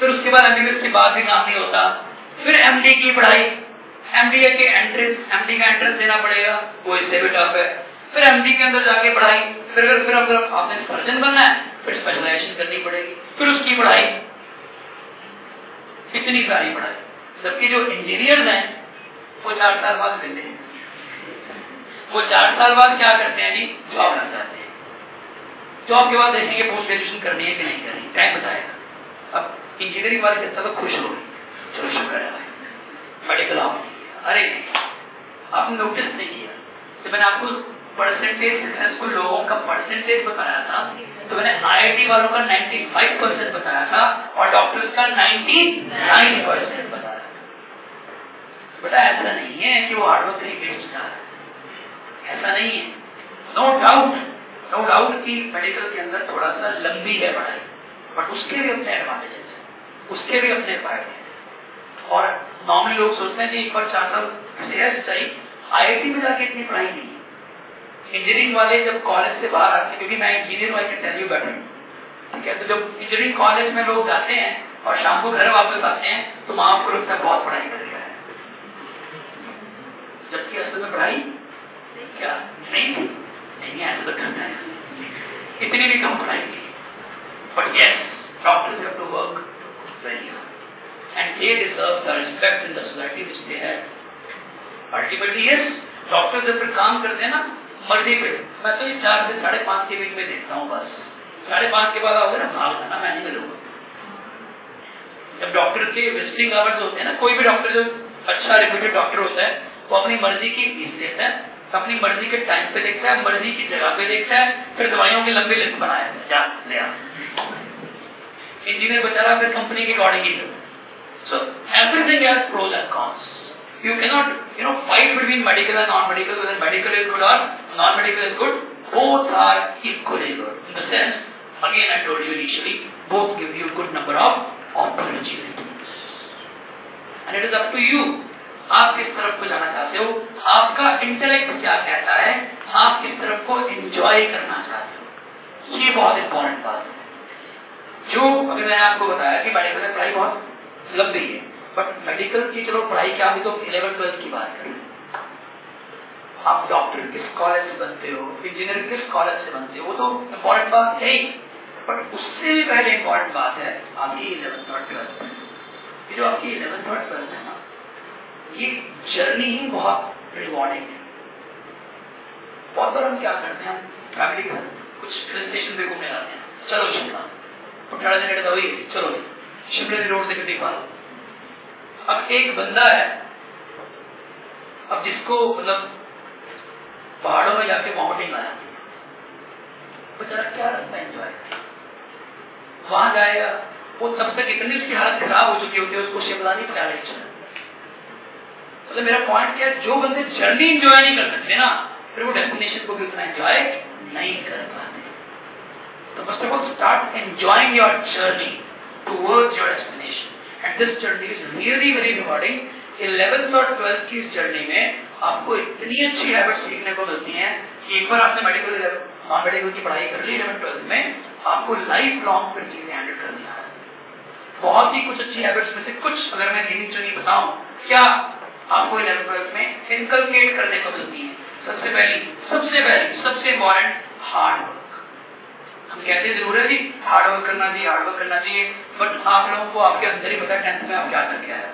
फिर उसके बाद MBBS के बाद भी काम नहीं होता, फिर MD की पढ़ाई, MBA के एंट्रेंस, MD का एंट्रेंस देना पड़ेगा, वो इससे भी टफ है। फिर MD के अंदर जाके पढ़ाई, फिर अगर आपने सर्जन बनना है, फिर स्पेशलाइजेशन करनी पड़ेगी, फिर उसकी पढ़ाई, इतनी सारी पढ़ाई। जबकि जो इंजीनियर्स हैं वो 4 साल बाद देते हैं, वो 4 साल बाद क्या करते हैं जी? जॉब लग जाते हैं। जॉब के बाद देखेंगे पोस्ट ग्रेजुएशन करनी है कि नहीं करनी, टाइम बताएगा। अब इंजीनियरिंग वाले जनता तो खुश हो गई, चलो शुक्र है मेडिकल आप अरे आपने नोटिस नहीं किया तो मैंने आपको परसेंटेज सक्सेसफुल लोगों का परसेंटेज बताया था, तो मैंने आईआईटी वालों का 95% बताया था और डॉक्टर्स का 99% बताया। बेटा ऐसा नहीं है कि वो हार्डवर्क नहीं बेचता है, ऐसा नहीं है। नो डाउट कि मेडिकल के अंदर थोड़ा सा लंबी है पढ़ाई, बट उसके भी अपने एडवांटेजेस हैं, उसके भी अपने फायदे हैं। और नॉर्मली लोग सोचते हैं कि एक बार 4 साल चाहिए, आईआईटी में जाके इतनी पढ़ाई नहीं है। इंजीनियरिंग वाले जब कॉलेज से बाहर आते हैं, क्योंकि मैं इंजीनियर हूं, I can tell you better, ठीक है, तो जब इंजीनियरिंग कॉलेज में लोग जाते हैं और शाम को घर वापस आते हैं तो माँ को लगता है बहुत पढ़ाई कर लिया है, जबकि असल में पढ़ाई क्या नहीं थी, नहीं ऐसा तो करना है, इतनी भी कम पढ़ाई की। But yes, doctors have to work very hard and they deserve the respect in the society which they have. Ultimately yes, doctor जब काम करते हैं ना मर्जी पे, मैं तो 4 से 5:30 के बीच में देखता हूँ, बस 5:30 के बाद आओगे ना भाग ना, मैं नहीं मिलूंगा। जब डॉक्टर के विजिटिंग आवर्स होते हैं ना, कोई भी डॉक्टर जो अच्छा रेप्यूटेड डॉक्टर होता है वो अपनी मर्जी की फीस देता है, अपनी मर्जी के टाइम पे देखता है, मर्जी की जगह पे देखता है, फिर दवाइयों की लंबी लिस्ट बनाया जा ले आ। इंजीनियर बेचारा फिर कंपनी के अकॉर्डिंग ही करता है। So everything has pros and cons. You cannot, fight between medical and non-medical, whether medical is good or non-medical is good. Both are equally good. In the sense, again I told you initially, both give you a good number of opportunities. And it is up to you. आप किस तरफ को जाना चाहते हो, आपका intellect क्या कहता है, आप किस तरफ को एंजॉय करना चाहते हो, ये बहुत इंपॉर्टेंट बात है। जो अभी मैंने आपको बताया कि मेडिकल में पढ़ाई बहुत लंबी है, बट मेडिकल की चलो पढ़ाई क्या, अभी तो 11-12 की बात करें, आप डॉक्टर किस कॉलेज से बनते हो, इंजीनियर किस कॉलेज से बनते हो, वो तो इम्पोर्टेंट बात है ही, बट उससे भी पहले इम्पोर्टेंट बात है आपकी 11th और 12th। ये जो आपकी 11th और 12th है ना, ये जर्नी ही बहुत रिवॉर्डिंग है। बहुत बार हम क्या करते हैं, फैमिली घर कुछ हिल स्टेशन पे घूमने जाते हैं, चलो शिमला, 18 दिन हुई, चलो शिमला रोड से कभी पालो। अब एक बंदा है, अब जिसको मतलब पहाड़ों में जाके वॉमिटिंग आया, बेचारा क्या रास्ता एंजॉय, वहां जाएगा, वो तब तक इतनी उसकी हालत खराब हो चुकी होती है, उसको शिमला नहीं पड़ा रही। मतलब मेरा पॉइंट क्या है, जो बंदे जर्नी एंजॉय नहीं कर सकते ना, फिर वो डेस्टिनेशन को भी उतना एंजॉय नहीं कर पाते। तो first of all start enjoying your journey towards your destination, and this journey is really very rewarding। 11th और 12th की इस जर्नी में आपको इतनी अच्छी हैबिट सीखने को मिलती हैं कि एक बार आपने मेडिकल नॉन मेडिकल की पढ़ाई कर ली 11th-12th में, आपको लाइफ लॉन्ग फिर चीजें हैंडल करनी है। बहुत ही कुछ अच्छी हैबिट्स में से कुछ अगर मैं गिनी चुनी बताऊं, क्या आपको 11th-12th में इनकलकेट करने को मिलती है। सबसे सबसे इम्पोर्टेंट हार्ड वर्क। हम कहते जरूर है कि हार्ड वर्क करना चाहिए, बट आप लोगों को आपके अंदर ही पता है 10th में आप क्या करके आए।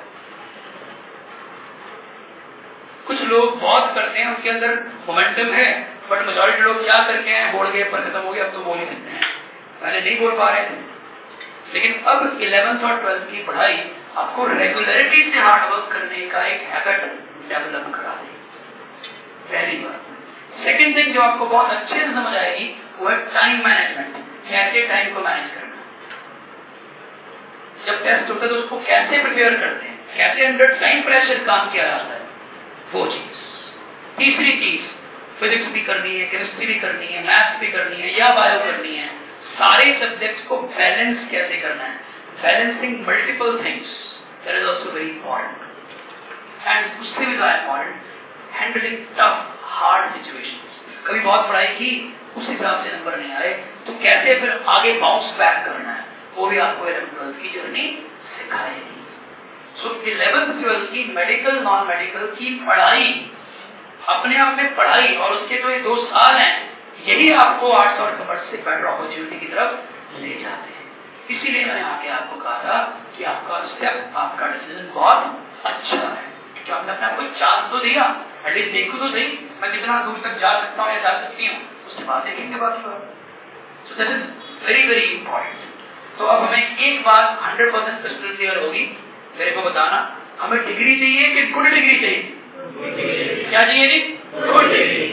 कुछ लोग बहुत करते हैं, उनके अंदर मोमेंटम है, बट मेजॉरिटी लोग क्या करके हैं, बोर्ड के पेपर खत्म हो गया, अब तो बोल ही सकते हैं, पहले नहीं बोल पा रहे थे। लेकिन अब 11th और 12th की पढ़ाई आपको रेगुलरिटी से हार्ड वर्क करने का एक हैबिट डेवलप करा देगी, पहली बात। सेकेंड थिंग जो आपको बहुत अच्छे से समझ आएगी वो है टाइम मैनेजमेंट, कैसे टाइम को मैनेज करना। जब टेस्ट होता है तो उसको कैसे प्रिपेयर करते हैं, कैसे अंडर टाइम प्रेशर काम किया जाता है, वो चीज। तीसरी चीज, फिजिक्स भी करनी है, केमिस्ट्री भी करनी है, मैथ्स भी करनी है या बायो करनी है, सारे सब्जेक्ट्स को बैलेंस कैसे करना है, balancing multiple things, that is also very important. And उससे भी ज्यादा important, handling tough hard situations. कभी बहुत पढ़ाई की, उस हिसाब से नंबर नहीं आए, तो कैसे फिर आगे बाउंस बैक करना है, वो भी आपको 11th-12th की जर्नी सिखाएगी। सो 11th-12th की मेडिकल नॉन मेडिकल की पढ़ाई, अपने आप में पढ़ाई और उसके जो ये 2 साल हैं, यही आपको आर्ट्स और कॉमर्स से बेटर अपॉर्चुनिटी की तरफ ले जाते हैं। इसीलिए मैंने आके आपको कहा था कि आपका स्टेप, आपका डिसीजन बहुत अच्छा है, क्योंकि आपने अपने आपको चांस तो दिया, एटलीस्ट देखो तो सही मैं कितना दूर तक जा सकता हूँ या जा सकती हूँ, उसके बाद देखेंगे बात। This is very very important. तो अब हमें एक बात 100% क्रिस्टल क्लियर होगी, मेरे को बताना, हमें डिग्री चाहिए कि गुड डिग्री चाहिए? क्या चाहिए जी? Good degree.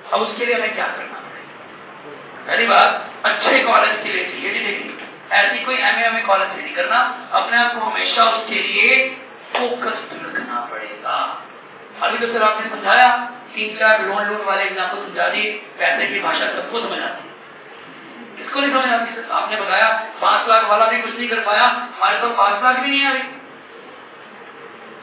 अब उसके लिए हमें क्या करना पड़ेगा? पहली बात, अच्छे कॉलेज के लिए चाहिए जी डिग्री। ऐसी कोई एमए कॉलेज से नहीं करना, अपने आप को हमेशा उसके लिए फोकस्ड रखना पड़ेगा। अभी तो सर आपने समझाया, 3-4 लोन वाले एग्जाम्पल समझा दिए, पैसे की भाषा सबको समझ आती है, किसको नहीं समझ आती? सर आपने बताया 5 लाख वाला भी कुछ नहीं कर पाया, हमारे तो 5 लाख भी नहीं आ रही।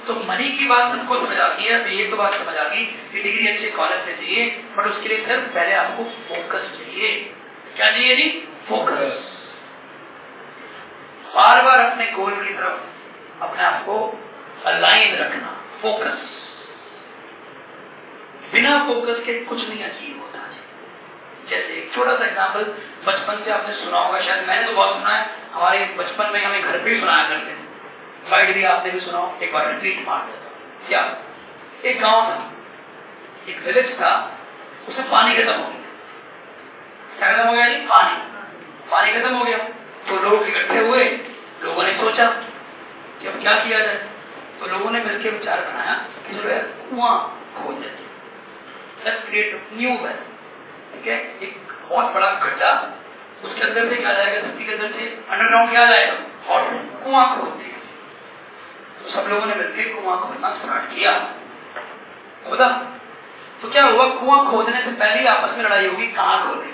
तो मनी की बात सबको समझ आती है, तो ये तो बात समझ आ गई कि डिग्री अच्छे कॉलेज से चाहिए, बट उसके लिए सर पहले आपको फोकस चाहिए। क्या चाहिए जी? फोकस। बार बार अपने गोल की तरफ अपने आप को अलाइन रखना, फोकस। बिना फोकस के कुछ नहीं अचीव होता है। जैसे एक छोटा सा एग्जाम्पल, बचपन से आपने सुना होगा, शायद मैंने तो बहुत सुना है, हमारे बचपन में हमें घर पे ही सुनाया करते थे, शायद भी आपने भी सुना हो, एक बार ट्वीट मार देता। क्या? एक गांव था, एक विलेज था, उसमें पानी खत्म हो गया। क्या खत्म हो गया जी? पानी खत्म हो गया। तो लोग इकट्ठे हुए, लोगों ने सोचा कि अब क्या किया जाए। तो लोगों ने मिलकर विचार बनाया कि जो है कुआं खोद देते, लेट्स क्रिएट न्यू वेल। ठीक है, एक बहुत बड़ा गड्ढा, उसके अंदर से क्या जाएगा, धरती के अंदर से अंडरग्राउंड क्या जाएगा, और कुआं खोद दिया। तो सब लोगों ने मिलकर कुआं खोदना स्टार्ट किया। होता तो क्या हुआ, कुआं खोदने से पहले आपस में लड़ाई होगी, कहां खोदे।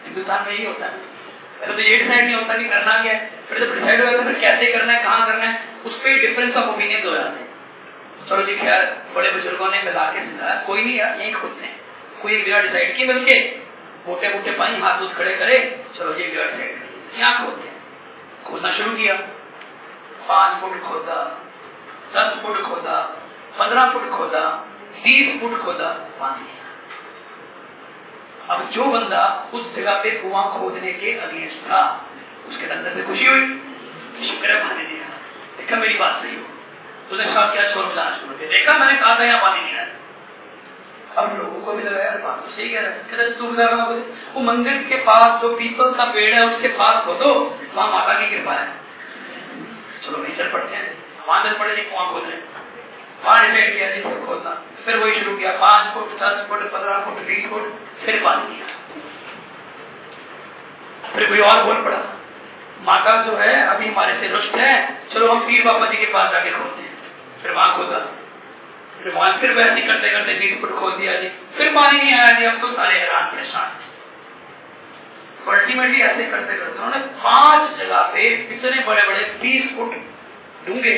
हिंदुस्तान में यही होता है, पहले तो ये डिसाइड नहीं होता कि करना क्या है, फिर जब डिसाइड हो जाता है फिर कैसे करना है, कहां करना है, उस पर डिफरेंस ऑफ ओपिनियन हो जाते हैं। चलो जी खैर, बड़े बुजुर्गों ने मिला के समझाया, कोई नहीं यार यही खोदते हैं। कोई एक जगह डिसाइड की मिलके, मोटे मोटे पानी हाथ दूध खड़े करे, चलो जी जगह डिसाइड करिए यहाँ खोदते हैं। खोदना शुरू किया, 5 फुट खोदा, 10 फुट खोदा, 15 फुट खोदा, 20 फुट खोदा, पानी। अब जो बंदा उस जगह पे कुआं खोदने के अगेंस्ट था, उसके अंदर से खुशी हुई, शुक्र है पानी नहीं आया, देखा मेरी बात सही हो। उसने कहा क्या, शोर मचाना शुरू किया, देखा मैंने कहा था यहाँ पानी नहीं आया। अब लोगों को भी लगा यार बात तो सही कह रहा है, तू बता रहा, वो मंदिर के पास जो पीपल का पेड़ है उसके पास खोदो, वहां माता की कृपा है। चलो वहीं चल पड़ते हैं, वहां चल पड़े नहीं कुआं खोदने, वहां डिसाइड किया नहीं खोदना, फिर वही शुरू किया, 5 फुट, 10 फुट, 15 फुट, 20 फुट, फिर पानी किया। फिर कोई और बोल पड़ा, माता जो है अभी हमारे से रुष्ट है, चलो हम पीर बाबा जी के पास जाके खोदते हैं। फिर वहां खोदा, फिर वहां फिर वैसे करते करते 20 फुट खोद दिया जी, फिर पानी नहीं आया जी। अब तो सारे हैरान परेशान। अल्टीमेटली ऐसे करते करते उन्होंने 5 जगह पे इतने बड़े बड़े 20 फुट डूंगे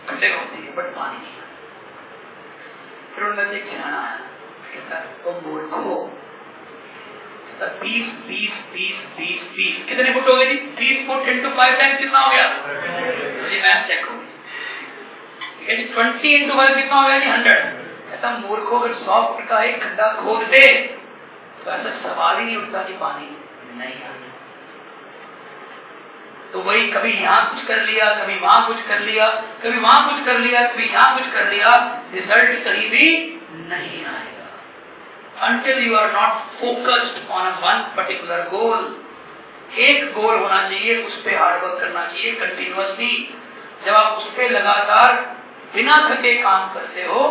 गड्ढे खोद दिए, बट पानी नहीं आया। फिर उन्होंने एक सियाना आया, कहता तुम मूर्खो, 20 कितने फुट हो गए जी? 20 फुट इंटू 5 टाइम्स कितना हो गया जी? मैथ चेक हो, 20 इंटू 5 कितना हो गया जी? 100। ऐसा मूर्खों, अगर 100 फुट का एक गड्ढा खोद दे तो ऐसा सवाल ही नहीं उठता कि पानी नहीं आता। तो वही कभी यहाँ कुछ कर लिया, कभी वहां कुछ कर लिया, कभी वहां कुछ कर लिया, कभी यहाँ कुछ कर लिया, रिजल्ट कहीं भी नहीं आएगा until you are not focused on one particular goal। एक गोल होना चाहिए, उस पर हार्डवर्क करना चाहिए कंटिन्यूअसली। जब आप उस पर लगातार बिना थके काम करते हो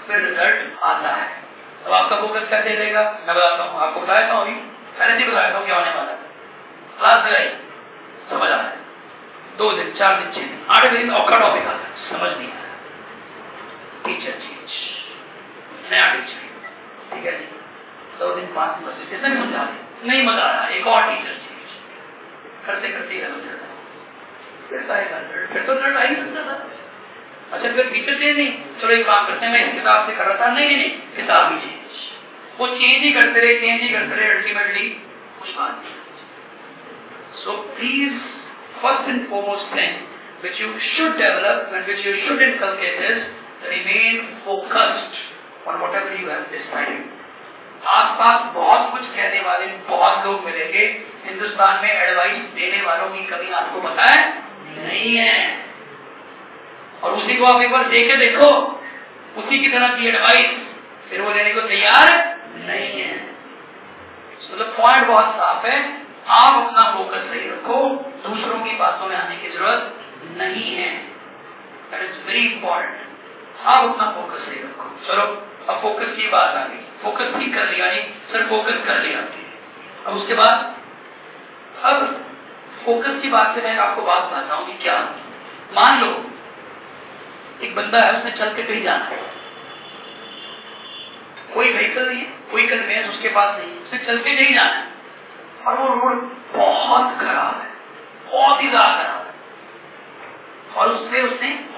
फिर रिजल्ट आता है। अब आपका फोकस कैसे रहेगा, मैं बताता हूँ, आपको बताया था, पहले नहीं बताया था क्या होने वाला है। क्लास लगाई, समझ आ रहा है, 2 दिन, 4 दिन, 6 दिन, 8 दिन औखा टॉपिक आता है, समझ नहीं आया, टीचर चेंज, नया टीचर, ठीक है जी, 2 दिन 5 दिन बस इतना नहीं समझा रहे, नहीं मजा आ रहा, एक और टीचर चेंज, करते करते फिर तो रिजल्ट आ ही सकता था। अच्छा फिर टीचर चेंज नहीं, चलो एक काम करते हैं, मैं इस किताब से कर रहा था, नहीं किताब ही चेंज, वो चेंज ही करते रहे, अल्टीमेटली कुछ बात नहीं। So please, first and foremost thing which you should develop and which you should inculcate is remain focused on whatever you have decided। आसपास बहुत कुछ कहने वाले बहुत लोग मिलेंगे, हिंदुस्तान में एडवाइस देने वालों की कमी आपको पता है नहीं है, और उसी को आप एक बार देके देखो, उसी की तरह की एडवाइस फिर वो लेने को तैयार नहीं है। मतलब पॉइंट बहुत साफ है, आप अपना फोकस सही रखो, दूसरों की बातों में आने की जरूरत नहीं है। That is very important. आप अपना फोकस सही रखो। चलो अब फोकस की बात आ गई, फोकस ठीक कर लिया, नहीं सर फोकस कर लिया। अब उसके बाद अब फोकस की बात से मैं आपको बात बताता हूं कि क्या, मान लो एक बंदा है, उसने चल के कहीं जाना है, कोई व्हीकल नहीं है, कोई कन्वेंस उसके पास नहीं है, उसने चल के नहीं जाना है और वो रोड बहुत खराब है, बहुत ही ज्यादा खराब है और उसने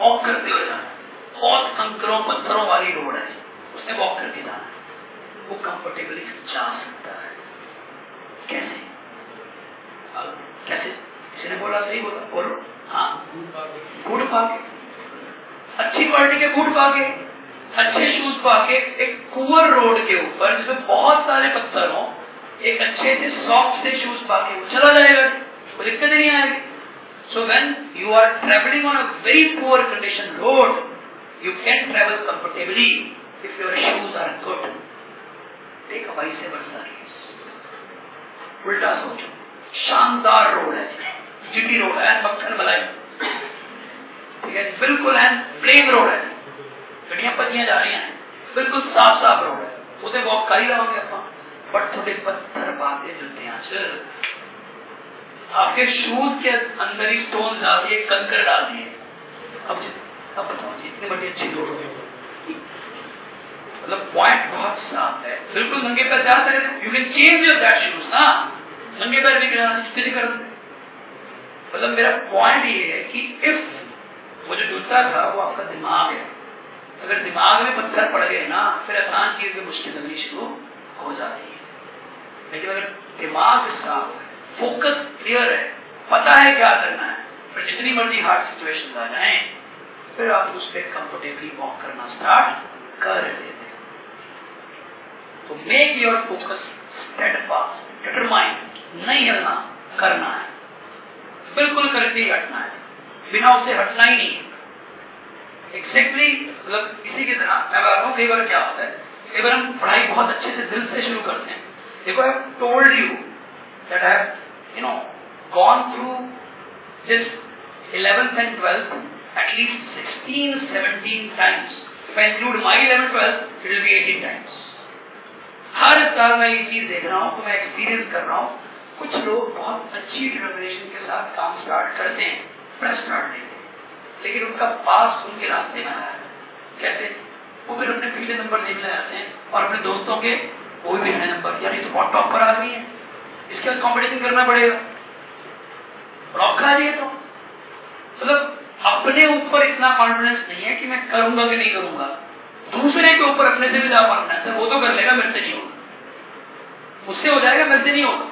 वॉक करते हुए जाना है, बहुत कंकरों पत्थरों वाली रोड है, उसने वॉक करके जाना है, वो कंफर्टेबली जा सकता है। कैसे? कैसे? किसी ने बोला, सही बोला, बोलो। हाँ, बूट पाके, अच्छी क्वालिटी के बूट पाके, अच्छे शूज पाके, एक पुअर रोड के ऊपर जिसमें बहुत सारे पत्थर हो, एक अच्छे से सॉफ्ट से शूज पाके वो चला जाएगा, कोई दिक्कत नहीं आएगी। So when you are traveling on a very poor condition road, you can travel comfortably if your shoes are good. Take a vice versa case. उल्टा सोचो, शानदार रोड है, जीटी रोड है, मक्खन मलाई, ठीक है, बिल्कुल है, प्लेन रोड है, गड्डियां पत्तियां जा रही हैं, बिल्कुल साफ साफ रोड है, उसे वॉक कर ही रहोगे अपना, बट थोड़े पत्थर पाते जूते आपके शूज के अंदर ही स्टोन डाल दिए, कंकर डाल दिए। अब बताओ इतनी बड़ी अच्छी रोड हो गई, मतलब पॉइंट बहुत साफ है, बिल्कुल नंगे पैर जा सकते हो, you can change your that shoes ना, नंगे पैर भी स्थिति कर। मतलब मेरा पॉइंट ये है कि इफ वो जो जूता था वो आपका दिमाग है, अगर दिमाग में पत्थर पड़ गए ना, फिर आसान चीज में मुश्किल लगनी शुरू हो जाती है। लेकिन अगर दिमाग साफ है, फोकस क्लियर है, पता है क्या करना है, फिर जितनी मर्जी हार्ड सिचुएशन आ जाए, फिर आप उस पर कंफर्टेबली वॉक करना स्टार्ट कर देते हैं। तो make your focus steadfast, determined, नहीं हिलना, करना है, बिल्कुल करके ही हटना है, बिना उससे हटना ही नहीं है। एग्जैक्टली मतलब इसी की तरह मैं बता रहा हूँ, कई बार क्या होता है, कई बार हम पढ़ाई बहुत अच्छे से दिल से शुरू करते हैं। देखो, I have told you that I have gone through this 11th and 12th at least 16-17 times. If I include my 11th 12th, it will be 18 times. हर साल मैं ये चीज देख रहा हूँ, तो मैं एक्सपीरियंस कर रहा हूँ, कुछ लोग बहुत अच्छी डिटरमिनेशन के साथ काम स्टार्ट करते हैं, प्रेस स्टार्ट देते हैं, लेकिन उनका पास उनके रास्ते में आया है। कैसे? वो फिर अपने पिछले नंबर देखने जाते हैं और अपने दोस्तों के वो भी है नंबर, यार ये तो बहुत टॉप पर आदमी है, इसके साथ कॉम्पिटिशन करना पड़ेगा, रॉखा जी है। तो मतलब अपने ऊपर इतना कॉन्फिडेंस नहीं है कि मैं करूंगा कि नहीं करूंगा, दूसरे के ऊपर अपने से भी ज्यादा कॉन्फिडेंस है, वो तो कर लेगा, मेरे से नहीं होगा, उससे हो जाएगा, मेरे से नहीं होगा।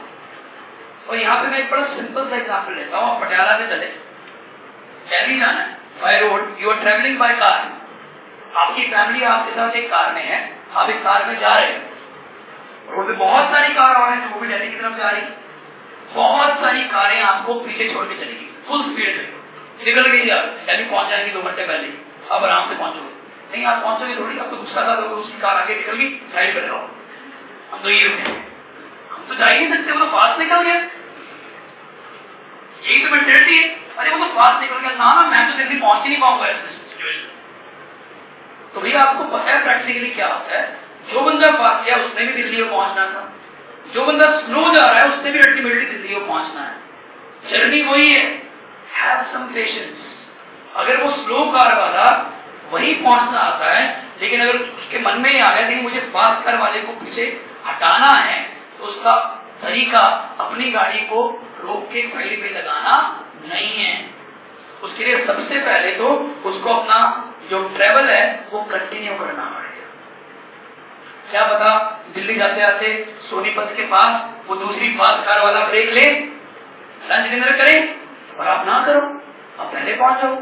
और यहाँ पे मैं एक बड़ा सिंपल सा एग्जाम्पल लेता हूँ, पटियाला से चले, दिल्ली जाना है by road, you are travelling by car, आपकी फैमिली आपके साथ एक कार में है, आप एक कार में जा रहे हैं, रोड पे बहुत सारी कार आ रही है, वो भी दिल्ली की तरफ जा रही है, बहुत सारी कारें आपको पीछे छोड़ के चलेगी, फुल स्पीड में निकल गई, आप दिल्ली पहुंच जाएंगे 2 घंटे पहले, आप आराम से पहुंचोगे। नहीं, आप पहुंचोगे थोड़ी, आपको गुस्सा था, उसकी कार आगे निकल गई, साइड कर रहा हूं, हम तो ये रुके, हम तो जा ही नहीं सकते, वो तो फास्ट निकल गया, यही तो मेंटेलिटी है, अरे वो तो फास्ट निकल गया ना, मैं तो दिल्ली पहुंच ही नहीं पाऊंगा ऐसे सिचुएशन। तो भैया आपको पता है प्रैक्टिकली क्या होता है, जो बंदा फास्ट गया उसने भी दिल्ली में पहुंचना था, जो बंदा स्लो जा रहा है उसने भी अल्टीमेटली दिल्ली को पहुंचना है, जर्नी वही है, हैव सम पेशेंस। अगर वो स्लो कार वाला वही पहुंचना आता है, लेकिन अगर उसके मन में ही आ गया कि मुझे फास्ट कार वाले को पीछे हटाना है, तो उसका तरीका अपनी गाड़ी को रोक के साइड पे लगाना नहीं है। उसके लिए सबसे पहले तो उसको अपना जो ट्रेवल है वो कंटिन्यू करना पड़ेगा। क्या पता दिल्ली जाते जाते सोनीपत के पास वो दूसरी फास्ट कार वाला ब्रेक ले, लंच डिनर करे, और आप ना करो, आप पहले पहुंच जाओ।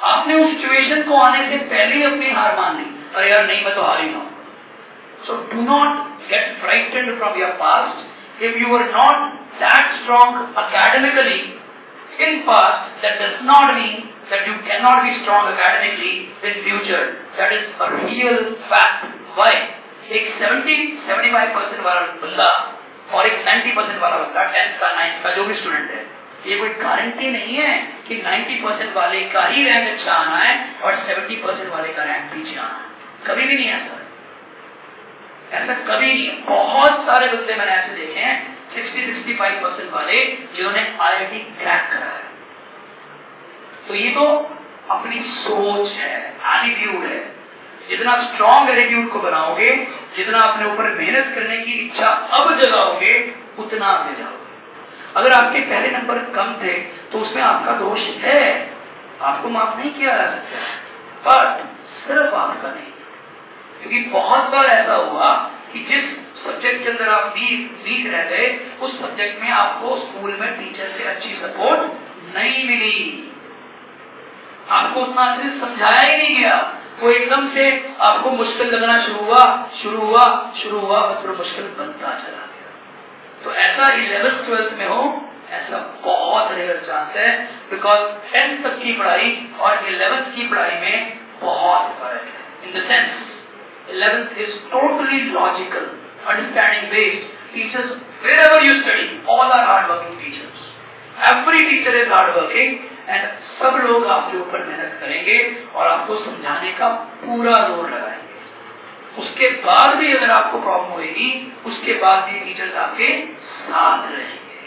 आपने उस सिचुएशन को आने से पहले ही अपनी हार मान ली, अरे यार नहीं, मैं तो हार ही ना। So do not get frightened from your past. If you are not that strong academically in past, that does not mean that you cannot be strong academically in future. That is a real fact. Why? एक 70-75% वाला बंदा और एक 90% वाला बंदा 10th का 9th का जो भी स्टूडेंट है, ये कोई गारंटी नहीं है कि 90% वाले का ही रैंक अच्छा आना है और 70% वाले का रैंक पीछे आना है। कभी भी नहीं ऐसा, ऐसा कभी नहीं। बहुत सारे बंदे मैंने ऐसे देखे हैं 60-65% वाले जिन्होंने IIT क्रैक करा है। तो ये तो अपनी सोच है, एटीट्यूड है। जितना स्ट्रॉन्ग एटीट्यूड को बनाओगे, जितना अपने ऊपर मेहनत करने की इच्छा अब जगाओगे, उतना आगे जाओगे। अगर आपके पहले नंबर कम थे तो उसमें आपका दोष है, आपको माफ नहीं किया जा सकता, पर सिर्फ आपका नहीं। क्योंकि बहुत बार ऐसा हुआ कि जिस सब्जेक्ट के अंदर आप वीक रह गए, उस सब्जेक्ट में आपको स्कूल में टीचर से अच्छी सपोर्ट नहीं मिली, आपको उतना अच्छे से समझाया ही नहीं गया। वो एकदम से आपको मुश्किल लगना शुरू हुआ, बस वो मुश्किल बनता चला गया। तो ऐसा 11th 12th में हो, ऐसा बहुत रेयर चांस है, बिकॉज 10th तक की पढ़ाई और 11th की पढ़ाई में बहुत फर्क है। In the sense 11th is totally logical, understanding based. Teachers, wherever you study, all are hardworking teachers. Every teacher is hardworking and सब लोग आपके ऊपर मेहनत करेंगे और आपको समझाने का पूरा जोर लगाएंगे। उसके बाद भी अगर आपको प्रॉब्लम होगी, उसके बाद भी टीचर्स आपके साथ रहेंगे।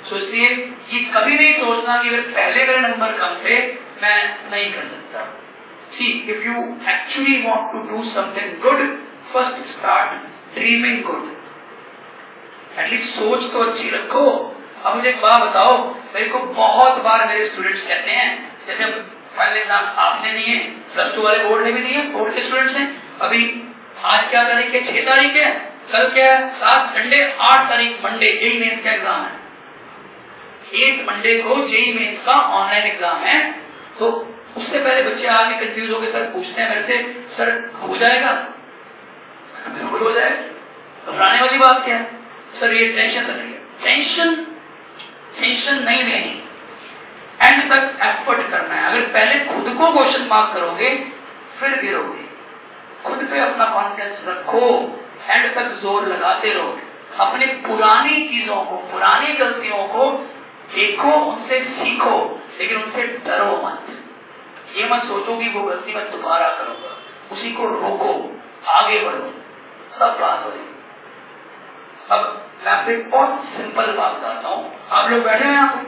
तो इसलिए ये कभी नहीं सोचना कि अगर पहले मेरे नंबर कम थे मैं नहीं कर सकता। See, if you actually want to do something good, first start dreaming good. At least सोच तो अच्छी रखो। अब मुझे एक बात बताओ, मेरे को बहुत बार मेरे स्टूडेंट्स कहते हैं, जैसे फाइनल एग्जाम आपने नहीं है, प्लस 2 वाले बोर्ड ने भी नहीं है, बोर्ड के स्टूडेंट्स हैं। अभी आज क्या तारीख है? 6 तारीख है। कल क्या है? 7 संडे, 8 तारीख मंडे जेईई मेंस का एग्जाम है। 8 मंडे को जेईई मेंस का ऑनलाइन एग्जाम है। तो उससे पहले बच्चे आके कंफ्यूज होकर सर पूछते हैं मेरे से, सर हो जाएगा? बिल्कुल हो जाएगा, घबराने वाली बात क्या है? सर ये टेंशन लग रही है। टेंशन नहीं लेनी, एंड तक एफर्ट करना है। अगर पहले खुद को क्वेश्चन मार्क करोगे फिर गिरोगे। खुद पे अपना कॉन्फिडेंस रखो, एंड तक जोर लगाते रहो। अपनी पुरानी चीजों को, पुरानी गलतियों को देखो, उनसे सीखो, लेकिन उनसे डरो मत। ये मत सोचो कि वो गलती मैं दोबारा करूंगा, उसी को रोको, आगे बढ़ो, सब बात हो जाएगी। अब मैं आपको एक बहुत सिंपल बात बताता हूँ। आप लोग बैठे हैं यहाँ पे,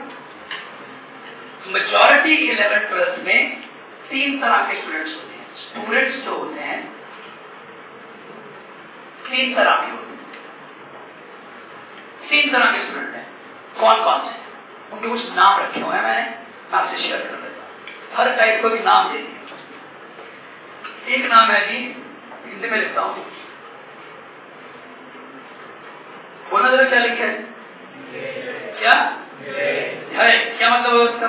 मेजॉरिटी 11th 12th में 3 तरह के स्टूडेंट्स होते हैं। स्टूडेंट्स जो होते हैं 3 तरह के होते हैं। 3 तरह के स्टूडेंट हैं। कौन कौन से? उनके कुछ नाम रखे हुए हैं, मैंने आपसे शेयर कर देता हूँ। हर टाइप को भी नाम दे दिए। एक नाम है जी, हिंदी में लिखता हूँ, बोलना जरा क्या लिखा है? क्या है? क्या मतलब है उसका?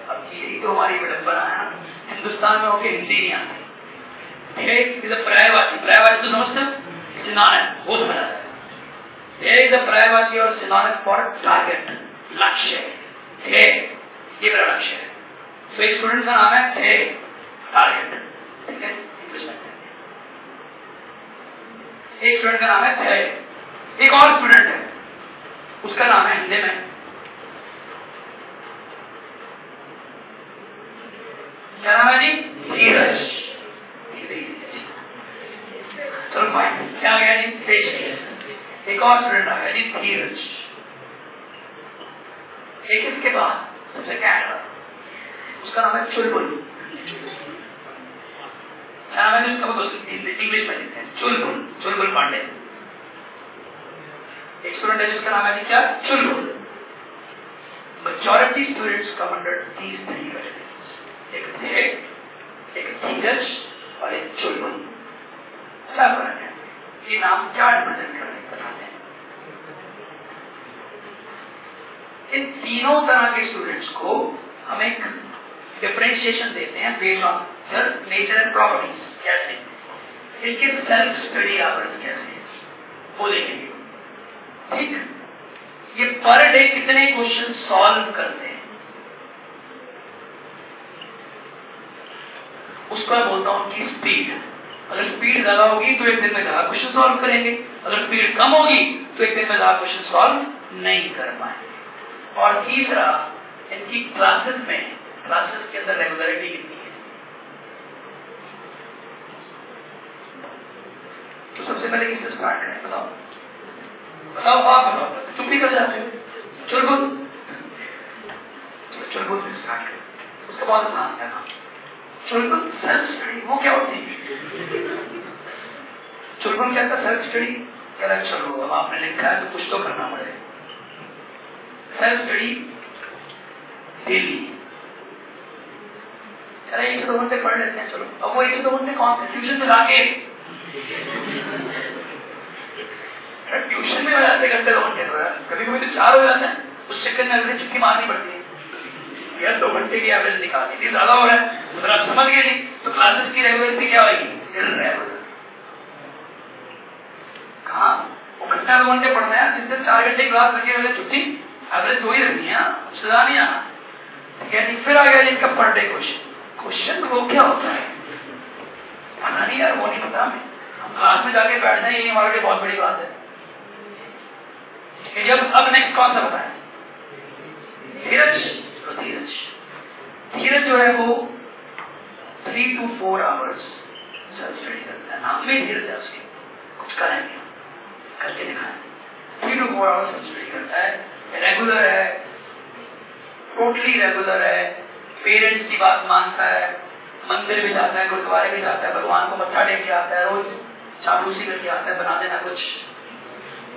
अब यही तो हमारी विडंबना है ना, हिंदुस्तान में होके हिंदी नहीं आती। पर्यायवाची, पर्यायवाची तो समझते हैं, सिनोनिम, वो समझ आता है। पर्यायवाची और सिनोनिम फॉर टारगेट, लक्ष्य है, ये मेरा लक्ष्य है। तो एक स्टूडेंट का नाम है टारगेट, ठीक है, इंग्लिश में। एक स्टूडेंट का नाम है, एक और स्टूडेंट है, उसका नाम है हिंदी में, क्या नाम है जी? धीरज। चलो फाइन, क्या आ गया जी? पेशेंस। एक और स्टूडेंट आ गया जी, धीरज। एक इसके बाद सबसे क्या है, उसका नाम है चुलबुल। क्या नाम है उसका? इंग्लिश में लिखते हैं चुलबुल, चुलबुल पांडे। एक स्टूडेंट है जिसका नाम है क्या? Chulbul. Majority students come under these 3 categories, एक धीरज और एक चुलबुल। क्या फर्क है? ये नाम क्या रिप्रेजेंट करते हैं? इन तीनों तरह के स्टूडेंट्स को हम एक डिफरेंशिएशन देते हैं based on their nature and properties. कैसे? इनके सेल्फ स्टडी आवर्स कैसे वो देखेंगे, ठीक है। ये पर डे कितने क्वेश्चन सॉल्व करते हैं, उसको मैं बोलता हूं उनकी स्पीड। अगर स्पीड ज्यादा होगी तो एक दिन में ज्यादा क्वेश्चन सॉल्व करेंगे, अगर स्पीड कम होगी तो एक दिन में ज्यादा क्वेश्चन सॉल्व नहीं कर पाएंगे। और तीसरा, इनकी क्लासेस के अंदर रेगुलरिटी कितनी है। तो सबसे पहले किससे स्टार्ट करें, बताओ बताओ, आप बताओ, तुम भी कर जाते हो। चुलबुल से स्टार्ट करें, उसके बाद आसान है ना। चुलबुल सेल्फ स्टडी वो क्या होती है? चुलबुल क्या था? Self study. कह रहा चलो अब आपने लिखा है तो कुछ तो करना पड़ेगा। सेल्फ स्टडी डेली, अरे 1-2 घंटे पढ़ लेते हैं, चलो। अब वो 1-2 घंटे कौन से ट्यूशन में लाके, ट्यूशन में हो जाते घंटे 2 घंटे, कभी कभी तो 4 हो जाते हैं। उस चक्कर में एवरेज छुट्टी मारनी पड़ती है यार, 2 घंटे की एवरेज निकालनी थी, ज्यादा हो रहा है तो आप समझ गए नहीं। तो क्लासेस की रेगुलरिटी क्या होगी? कहाँ वो घंटा 2 घंटे पढ़ना है, जिससे 4 घंटे क्लास लगे हुए छुट्टी एवरेज 2 ही रहनी है, सजा नहीं आना। फिर आ गया इनका पर डे क्वेश्चन वो क्या होता है पता नहीं यार, वो नहीं पता हमें। हम क्लास में जाके बैठना ही हमारे लिए बहुत बड़ी बात है। जब अब नेक्स्ट कौन सा बताए? धीरज। तो धीरज जो है वो 3 to 4 आवर्स सेल्फ स्टडी करता है। नाम में धीरज है उसके, कुछ करेंगे करके दिखाएं। 3 to 4 आवर्स सेल्फ स्टडी करता है, रेगुलर है, टोटली रेगुलर है, पेरेंट्स की बात मानता है, मंदिर भी जाता है, गुरुद्वारे भी जाता है, भगवान को मत्था टेक के आता है, रोज चाबूसी करके आता है, बना देना कुछ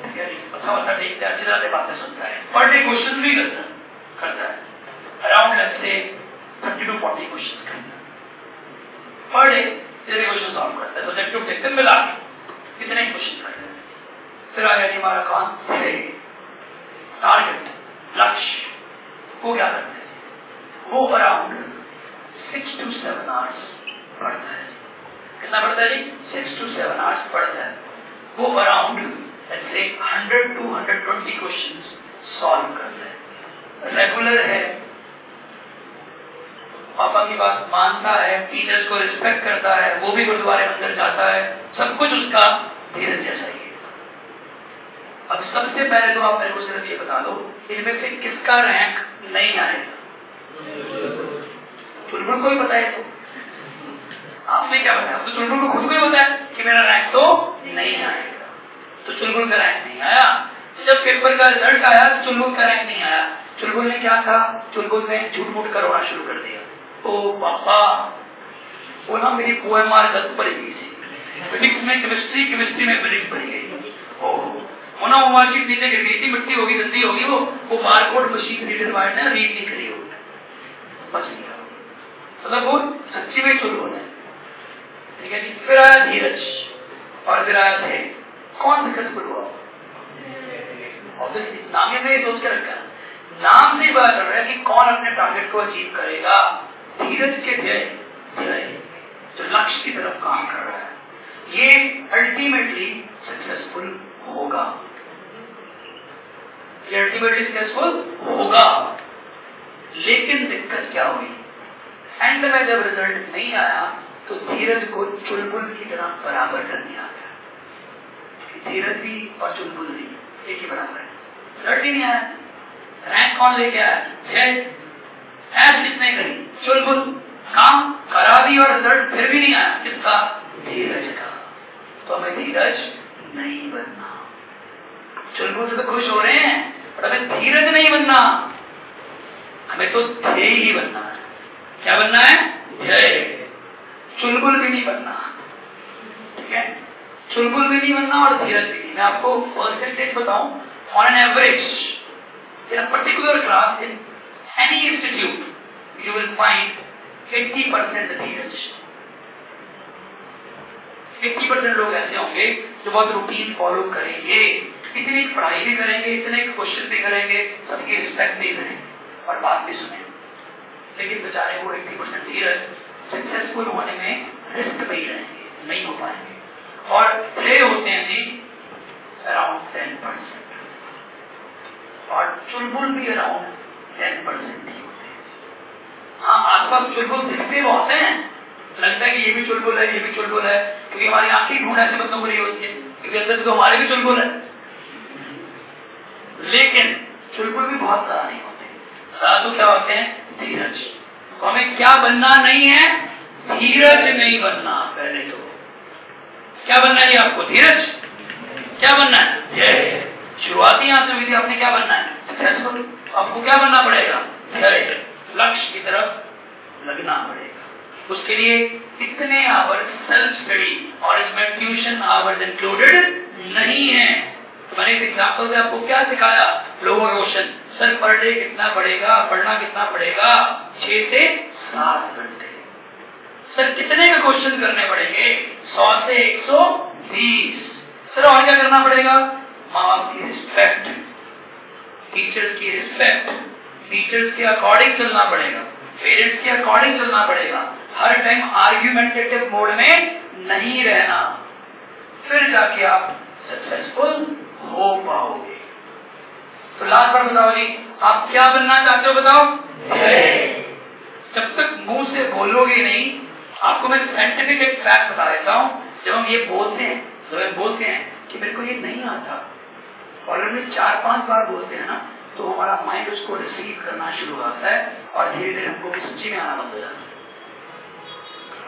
मत्था टेकता है, अच्छी तरह से बातें सुनता है, पर डे क्वेश्चन भी करता है around let's say 30 to 40 question करता है पर डे। इतने क्वेश्चन सॉल्व करता है, सब्जेक्ट ऑब्जेक्टिव मिला के इतने क्वेश्चन करता है। फिर आ गया हमारा काम टारगेट, लक्ष्य। वो क्या करते हैं? वो अराउंड 6 to 7 आवर्स पढ़ता है। कितना पढ़ता है जी? 6 to 7 आवर्स पढ़ता है। वो अराउंड 100 to 120 क्वेश्चंस सॉल्व करता है। रेगुलर है, पापा की बात मानता है, टीचर्स को रिस्पेक्ट करता है, वो भी गुरुद्वारे मंदिर जाता है, सब कुछ उसका धीरज जैसा ही है। अब सबसे पहले तो आप मेरे को सिर्फ ये बता दो, इनमें से किसका रैंक नहीं आएगा? चुलबुल को ही बताए तो आपने क्या बताया? तो चुलबुल को खुद को ही बताया कि मेरा रैंक तो नहीं आएगा, तो चुलबुल का रैंक नहीं आया। जब पेपर का रिजल्ट आया तो चुलबुल का रैंक नहीं आया। चुलबुल ने क्या कहा? चुलबुल ने झूठ मूठ करवाना शुरू कर दिया। ओ पापा, वो ना मेरी OMR 10 पड़ी गई थी, फिजिक्स में केमिस्ट्री में फिजिक्स पड़ी गई, वो ना OMR शीट नीचे गिर गई थी, मिट्टी होगी, गंदी होगी, वो बारकोड मशीन रीडर वाइड ने रीड नहीं करी होगी, बच गया। मतलब वो सच्ची में चुलबुल है, ठीक है जी। फिर आया धीरज और फिर आया थे। कौन सक्सेसफुल हुआ? नाम ही नहीं सोच के रखा, नाम से बात कर रहा है कि कौन अपने टारगेट को अचीव करेगा। धीरज के जो लक्ष्य की तरफ काम कर रहा है, ये अल्टीमेटली सक्सेसफुल होगा, ये अल्टीमेटली सक्सेसफुल होगा। लेकिन दिक्कत क्या हुई? एंड में जब रिजल्ट नहीं आया तो धीरज को चुलबुल की तरह बराबर करने आ गया। धीरज भी और चुलबुल भी एक ही बराबर है, रिजल्ट ही नहीं आया। रैंक कौन लेके आया? जिसने करी। चुलबुल काम करा भी और रिजल्ट फिर भी नहीं आया, किसका? धीरज का। तो हमें धीरज नहीं बनना। चुलबुल से तो खुश हो रहे हैं, पर हमें धीरज नहीं बनना, हमें तो ध्येय ही बनना है। क्या बनना है? ध्येय। चुलबुल भी नहीं बनना, ठीक है? चुलबुल भी नहीं बनना और धीरज भी नहीं। मैं आपको परसेंटेज बताऊं, on an average in a particular class in any institute you will find 80% धीरज। 80% लोग ऐसे होंगे जो बहुत रूटीन फॉलो करेंगे, इतनी पढ़ाई भी करेंगे, इतने क्वेश्चन भी करेंगे, सबकी रिस्पेक्ट भी करेंगे और बात भी सुनेंगे, लेकिन बेचारे वो 80% धीरज सक्सेसफुल होने में रिस्क में ही रहेंगे, नहीं हो पाएंगे। और फेल होते हैं जी अराउंड 10%, और चुलबुल भी अराउंड 10% ही होते हैं। हाँ, आसपास चुलबुल दिखते बहुत हैं, लगता है कि ये भी चुलबुल है, ये भी चुलबुल है, क्योंकि हमारी आंखें ढूंढ ऐसे बंदों को नहीं होती है, क्योंकि अंदर तो हमारे भी चुलबुल है। लेकिन चुलबुल भी बहुत ज्यादा नहीं होते। साधु क्या होते हैं? धीरज। तो हमें क्या बनना नहीं है? धीरज नहीं बनना। पहले तो क्या बनना है आपको? धीरज। क्या बनना है? ये शुरुआती यहाँ से विधि आपने क्या बनना है? सक्सेसफुल। आपको क्या बनना पड़ेगा? धैर्य। लक्ष्य की तरफ लगना पड़ेगा। उसके लिए इतने आवर्स सेल्फ स्टडी और इसमें ट्यूशन आवर्स इंक्लूडेड नहीं है। तो मैंने इस एग्जाम्पल से आपको क्या सिखाया? Lower ocean. Sir per day कितना पड़ेगा? पढ़ना कितना पड़ेगा? 6 से 7 घंटे। सर कितने का क्वेश्चन करने पड़ेंगे? 100 से 120। सर और क्या करना पड़ेगा? माँ बाप की रिस्पेक्ट, टीचर्स की रिस्पेक्ट, टीचर्स के अकॉर्डिंग चलना पड़ेगा, पेरेंट्स के अकॉर्डिंग चलना पड़ेगा, हर टाइम आर्ग्यूमेंटेटिव मोड में नहीं रहना, फिर जाके आप सक्सेसफुल हो पाओगे। तो लास्ट बार बताओ जी, आप क्या बनना चाहते हो? बताओ। जब तक मुंह से बोलोगे नहीं, आपको मैं साइंटिफिक एक फैक्ट बता देता हूं। जब हम ये बोलते हैं, जब हम बोलते हैं कि मेरे को ये नहीं आता, और हम 4-5 बार बोलते हैं ना, तो हमारा माइंड उसको रिसीव करना शुरू होता है और धीरे धीरे हमको भी सच्ची में आना बंद हो जाता है।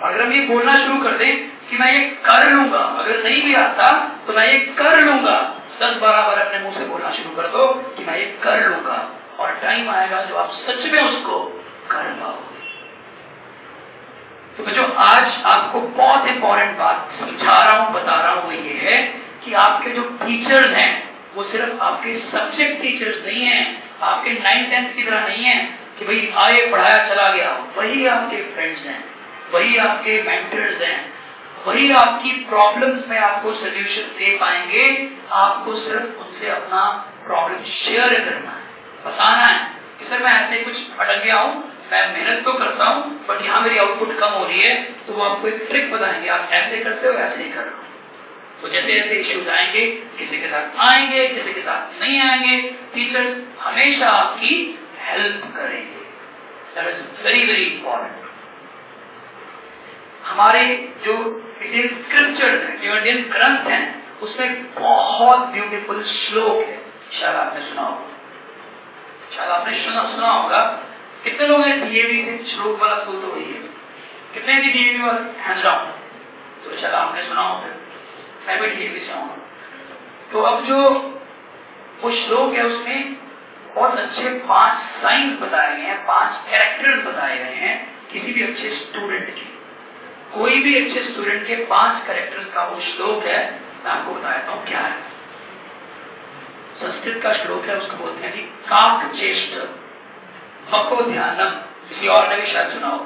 अगर हम ये बोलना शुरू कर दें कि मैं ये कर लूंगा, अगर नहीं भी आता तो मैं ये कर लूंगा, 10-12 बार अपने मुंह से बोलना शुरू कर दो कि मैं ये कर लूंगा, और टाइम आएगा जो आप सच में उसको कर पाओगे। तो जो आज आपको बहुत इंपॉर्टेंट बात समझा रहा हूं, बता रहा हूं, वो ये है कि आपके जो टीचर्स हैं वो सिर्फ आपके सब्जेक्ट टीचर्स नहीं हैं, आपके 9th-10th की तरह नहीं है कि भाई आए पढ़ाया चला गया। वही आपके फ्रेंड्स हैं, वही आपके मेंटर्स हैं, वही आपकी प्रॉब्लम्स में आपको सोल्यूशन दे पाएंगे। आपको सिर्फ उनसे अपना प्रॉब्लम शेयर करना है, बताना है कि सर मैं ऐसे कुछ अटक गया हूँ, मैं मेहनत तो करता हूँ बट यहाँ मेरी आउटपुट कम हो रही है, तो वो आपको एक ट्रिक बताएंगे, आप ऐसे करते हो ऐसे ही कर लो। तो जैसे जैसे इश्यूज आएंगे, किसी के साथ आएंगे, किसी के साथ नहीं आएंगे, टीचर हमेशा आपकी हेल्प करेंगे। That is very very important. हमारे जो इंडियन स्क्रिप्चर्स हैं, जो इंडियन ग्रंथ हैं, उसमें बहुत ब्यूटीफुल श्लोक है। शायद आपने सुना होगा, शायद आपने सुना होगा। कितने लोग हैं डीएवी से श्लोक वाला स्कूल? तो वही है। कितने भी डीएवी वाले हैंड डाउन? तो शायद आपने सुना होगा, मैं भी डीएवी से आऊंगा। तो अब जो वो श्लोक है उसमें बहुत अच्छे 5 साइंस बताए गए हैं, 5 कैरेक्टर्स बताए गए हैं किसी भी अच्छे स्टूडेंट के। कोई भी अच्छे स्टूडेंट के 5 कैरेक्टर्स का वो श्लोक है। मैं आपको बताता हूँ क्या है। संस्कृत का श्लोक है, उसको बोलते हैं जी काक चेष्ट मको ध्यानम। किसी और ने भी शायद सुना हो।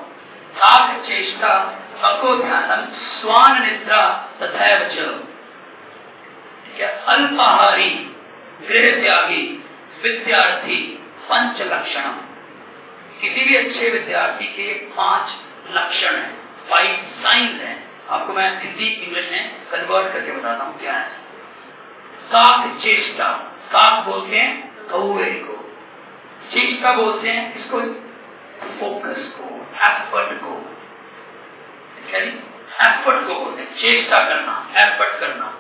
काक चेष्टा मको ध्यानम स्वान निद्रा तथैव च। अल्पाहारी, गृह त्यागी, विद्यार्थी, पंच लक्षण। किसी भी अच्छे विद्यार्थी के 5 लक्षण हैं, 5 साइंस हैं। आपको मैं हिंदी इंग्लिश में कन्वर्ट करके बताता हूँ क्या है। काक चेष्टा, काक बोलते हैं कौवे को, चेष्टा बोलते हैं इसको फोकस को, एफर्ट को, एफर्ट को बोलते हैं, चेष्टा करना, एफर्ट करना।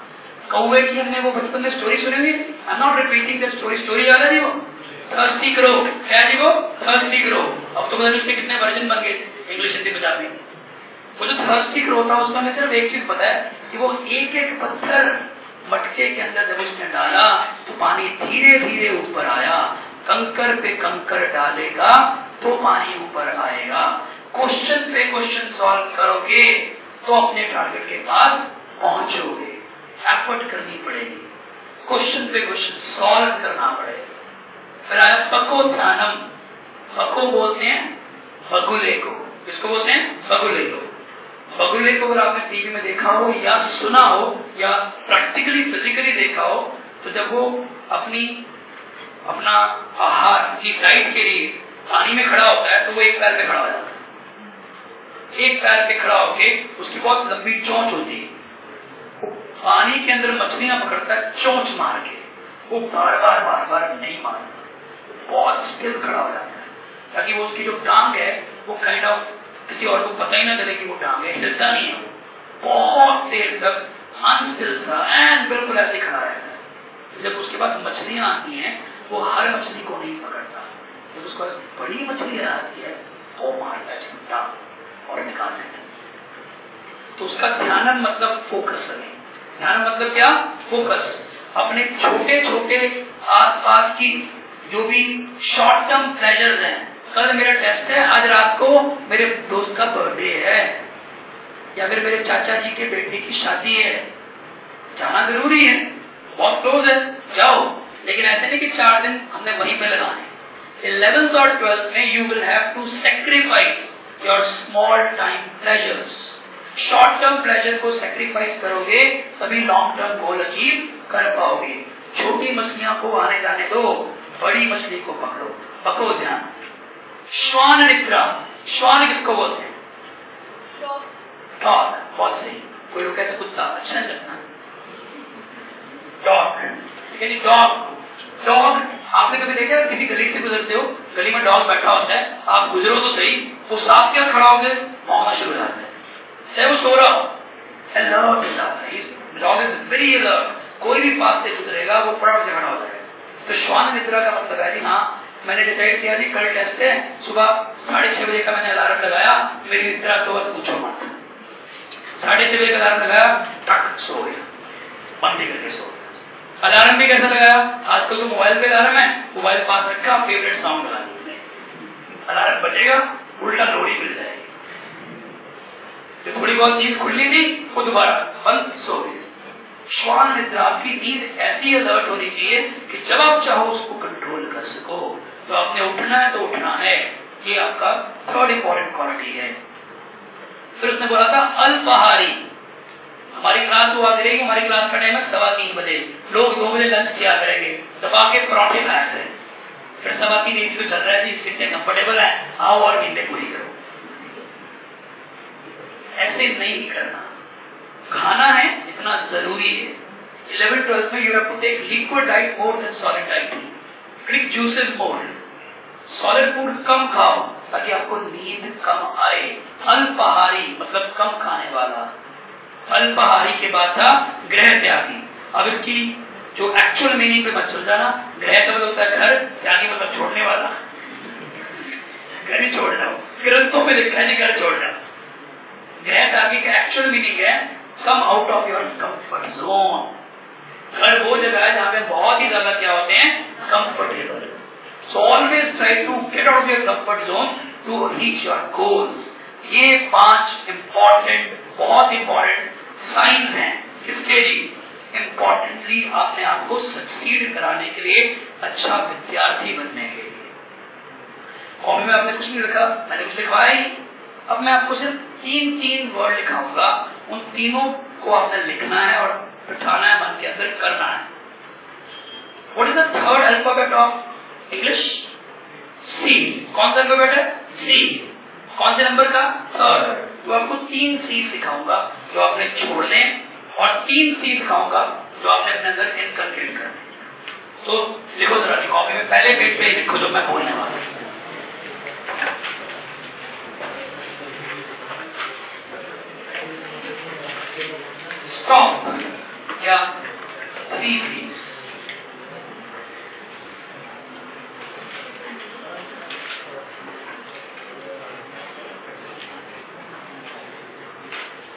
कौवे की हमने वो बचपन में स्टोरी सुनी हुई, आई am not repeating the story. Story याद है जी? वो थर्स्टी क्रो, क्या जी? वो थर्स्टी क्रो। अब तो पता नहीं उसके कितने वर्जन बन गए इंग्लिश हिंदी पंजाबी। वो जो थर्स्टी क्रो था उसमें हमें सिर्फ एक चीज पता है कि वो एक एक पत्थर मटके के अंदर जब उसने डाला तो पानी धीरे धीरे ऊपर आया। कंकर पे कंकर डालेगा तो पानी ऊपर आएगा। क्वेश्चन पे क्वेश्चन सॉल्व करोगे तो अपने टारगेट के पास पहुंचोगे। एफर्ट करनी पड़ेगी, क्वेश्चन पे क्वेश्चन सॉल्व करना पड़ेगा। फिर आया पको ध्यानम। पको बोलते हैं बगुले को। किसको बोलते हैं? बगुले को। बगुले को अगर आपने टीवी में देखा हो या सुना हो या प्रैक्टिकली फिजिकली देखा हो, तो जब वो अपना आहार की डाइट के लिए पानी में खड़ा होता है तो वो एक पैर पे खड़ा हो जाता है। एक पैर पे खड़ा होके उसकी बहुत लंबी चोंच होती है, वो पानी के अंदर मछलियां पकड़ता है चोंच मार के। वो बार बार नहीं मारता, बहुत स्टिल खड़ा हो जाता है ताकि वो उसकी जो टांग है वो काइंड ऑफ किसी और को पता ही ना चले कि वो डांग है, हिलता नहीं है, बहुत देर तक अनस्टिल था एंड बिल्कुल ऐसे खड़ा रहता है। जब उसके पास मछलियां आती हैं वो हर मछली को नहीं पकड़ता, जब उसको बड़ी मछली आती है तो मारता है चिमटा और निकाल देता है। तो उसका ध्यान मतलब फोकस लगे। ध्यान मतलब क्या? फोकस। अपने छोटे छोटे आसपास की जो भी शॉर्ट टर्म प्लेजर्स हैं, कल मेरा टेस्ट है, आज रात को मेरे दोस्त का बर्थडे है, या फिर मेरे चाचा जी के बेटे की शादी है, जाना जरूरी है, बहुत क्लोज है, जाओ। लेकिन ऐसे नहीं कि 4 दिन हमने वहीं पे लगाने। 11th और 12th में you will have to sacrifice your small time pleasures. Short term pleasure को सैक्रिफाइस करोगे तभी लॉन्ग टर्म गोल अचीव कर पाओगे। छोटी मछलियां को आने जाने दो, बड़ी मछली को पकड़ो। पकड़ो ध्यान। श्वान निद्रा, श्वान किसको बोलते हैं? डॉग। बहुत सही। कोई लोग कहते कुत्ता, अच्छा नहीं लगता। डॉग, यानी डॉग। डॉग आपने कभी देखा किसी गली से गुजरते हो, गली में डॉग बैठा होता है, आप गुजरो तो सही, वो साथ क्या खड़ा हो गए, भौंकना शुरू हो जाता है, चाहे वो सो रहा हो। डॉग इज वेरी अलर्ट, कोई भी पास से गुजरेगा वो फटाफट से खड़ा हो जाएगा। तो श्वान निद्रा का मतलब है जी, हाँ मैंने डिसाइड किया जी कल टेस्ट है, सुबह 6:30 बजे का मैंने अलार्म लगाया, मेरी निद्रा तो बस पूछो मत। 6:30 बजे का अलार्म लगाया, टक सो गया, बंद करके सो गया। अलार्म भी कैसा लगाया? आजकल तो मोबाइल पे अलार्म है, मोबाइल पास रखा, फेवरेट साउंड लगा दी, अलार्म बजेगा, उल्टा लोड़ी मिल जाएगी। तो थोड़ी बहुत नींद खुली थी वो दोबारा बंद, सो गई। श्वान निद्रा, आपकी नींद ऐसी अलर्ट होनी चाहिए कि जब आप चाहो उसको कंट्रोल कर सको। तो आपने उठना है तो उठना है, ये आपका थर्ड इंपॉर्टेंट क्वालिटी है। फिर उसने बोला था अल्पाहारी। हमारी क्लास हुआ करेगी, हमारी क्लास का टाइम है 3:15 बजे, लोग 2 बजे लंच किया करेंगे, दबा के पराठे खाया करें। फिर 3:15 तो चल रहा है, कितने कंफर्टेबल है, आओ और नींदें पूरी करो। ऐसे नहीं करना। खाना है इतना जरूरी है। 11th 12th में you have to take liquid diet more than solid diet, drink juices more, solid food कम खाओ ताकि आपको नींद कम आए। अल्पाहारी मतलब कम खाने वाला। अल्पाहारी के बाद था गृह त्यागी। अब इसकी जो एक्चुअल मीनिंग पे मत चल जाना। गृह का मतलब होता है घर, त्यागी मतलब छोड़ने वाला, घर ही छोड़ना। ग्रंथों में लिखा है घर छोड़ना। गृह त्यागी का एक्चुअल मीनिंग है come out of your comfort zone. घर वो जगह है जहां पे बहुत ही ज्यादा क्या होते हैं, comfortable. So always try to get out your comfort zone to reach your goals. ये 5 इंपॉर्टेंट, बहुत इंपॉर्टेंट साइंस हैं किसके जी? इंपॉर्टेंटली अपने आप को सक्सीड कराने के लिए, अच्छा विद्यार्थी बनने के लिए। कॉपी में आपने कुछ नहीं लिखा, मैंने कुछ लिखवाया ही। अब मैं आपको सिर्फ 3 वर्ड लिखाऊंगा, उन तीनों को आपने लिखना है और बिठाना है मन के अंदर, करना है। What is the third alphabet of English? C. कौन सा अल्फाबेट है? सी। कौन से नंबर का? थर्ड। तो आपको 3 सी सिखाऊंगा जो आपने छोड़ने, और 3 सी सिखाऊंगा जो आपने अपने अंदर इनकलकेट करने। तो लिखो जरा कॉपी में, पहले पेज पे लिखो जो मैं बोलने वाला हूं। स्टॉप या 3 सी।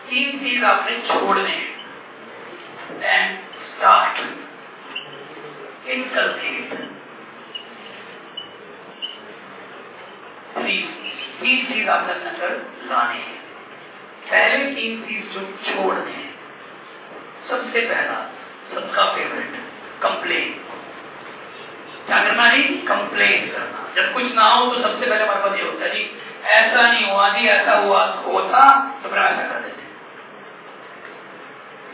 तीन चीज आपने छोड़ने हैं। And start inculcate. 3 चीज आपने अपने अंदर लाने हैं। पहले 3 चीज जो छोड़ने हैं, सबसे पहला, सबका फेवरेट, कंप्लेन। क्या करना जी? कंप्लेन करना। जब कुछ ना हो तो सबसे पहले हमारे पास ये होता है जी ऐसा नहीं हुआ जी, ऐसा हुआ होता तो फिर ऐसा कर देते।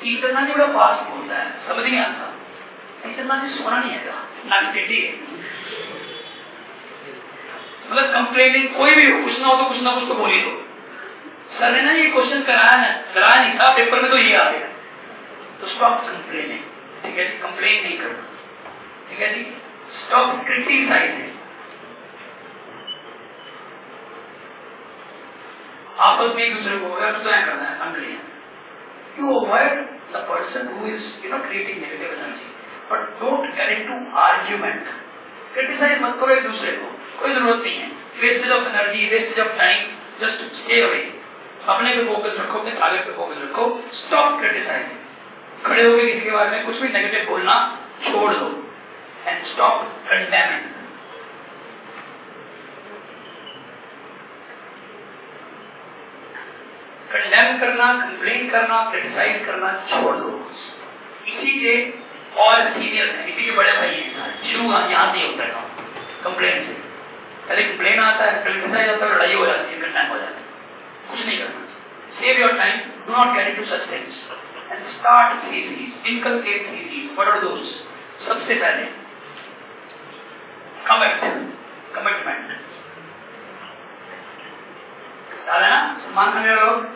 टीचर ना जी बड़ा फास्ट बोलता है, समझ नहीं आता। टीचर ना जी सोना नहीं आएगा, नागटेटी है। मतलब कंप्लेनिंग कोई भी हो, कुछ ना हो तो कुछ ना कुछ तो बोली दो। सर ने ना ये क्वेश्चन कराया है, कराया नहीं था, पेपर में तो ये आ गया, तो स्टॉप कंप्लेनिंग। ठीक है जी, कंप्लेन नहीं करना। ठीक है जी, स्टॉप क्रिटिसाइजिंग। आपस में एक दूसरे को स्वयं करना है मंडली। You avoid the person who is creating negative energy, but don't get into argument. Criticize मत करो एक दूसरे को, कोई जरूरत नहीं है। Wastage of energy, wastage of time, just stay away. अपने पे फोकस रखो, अपने टारगेट पे फोकस रखो। Stop criticizing. खड़े होकर किसी के बारे में कुछ भी नेगेटिव बोलना छोड़ दो, and stop condemning. कंडेम करना, कंप्लेन करना, क्रिटिसाइज करना छोड़ दो। इसी के और सीनियर है, इसी के बड़े भाई हैं, शुरू यहाँ से होता है कंप्लेन से। पहले कंप्लेन आता है, क्रिटिसाइज आता है, लड़ाई हो जाती है, कंडेम हो जाता है। कुछ नहीं करना। Save your time, do not get into such things and start three Cs, inculcate three Cs. What are those? सबसे पहले कमिटमेंट डाला ना। सम्मान करने लोग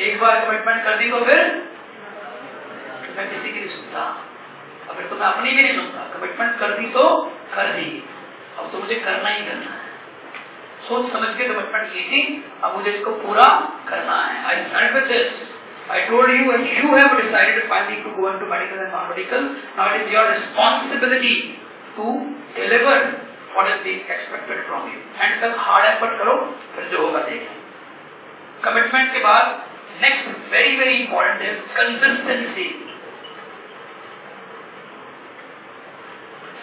एक बार कमिटमेंट कर दी तो फिर मैं किसी की नहीं सुनता, अगर तो मैं अपनी भी नहीं सुनता। कमिटमेंट कर दी तो कर दी, अब तो मुझे करना ही करना है। सोच समझ के कमिटमेंट की थी, अब मुझे इसको पूरा करना है। I started with this. I told you and you have decided finally to go into medical and non-medical. Now it is your responsibility to deliver what is being expected from you. And तक hard effort करो, फिर जो होगा देखें। Commitment के बाद next very very important है consistency.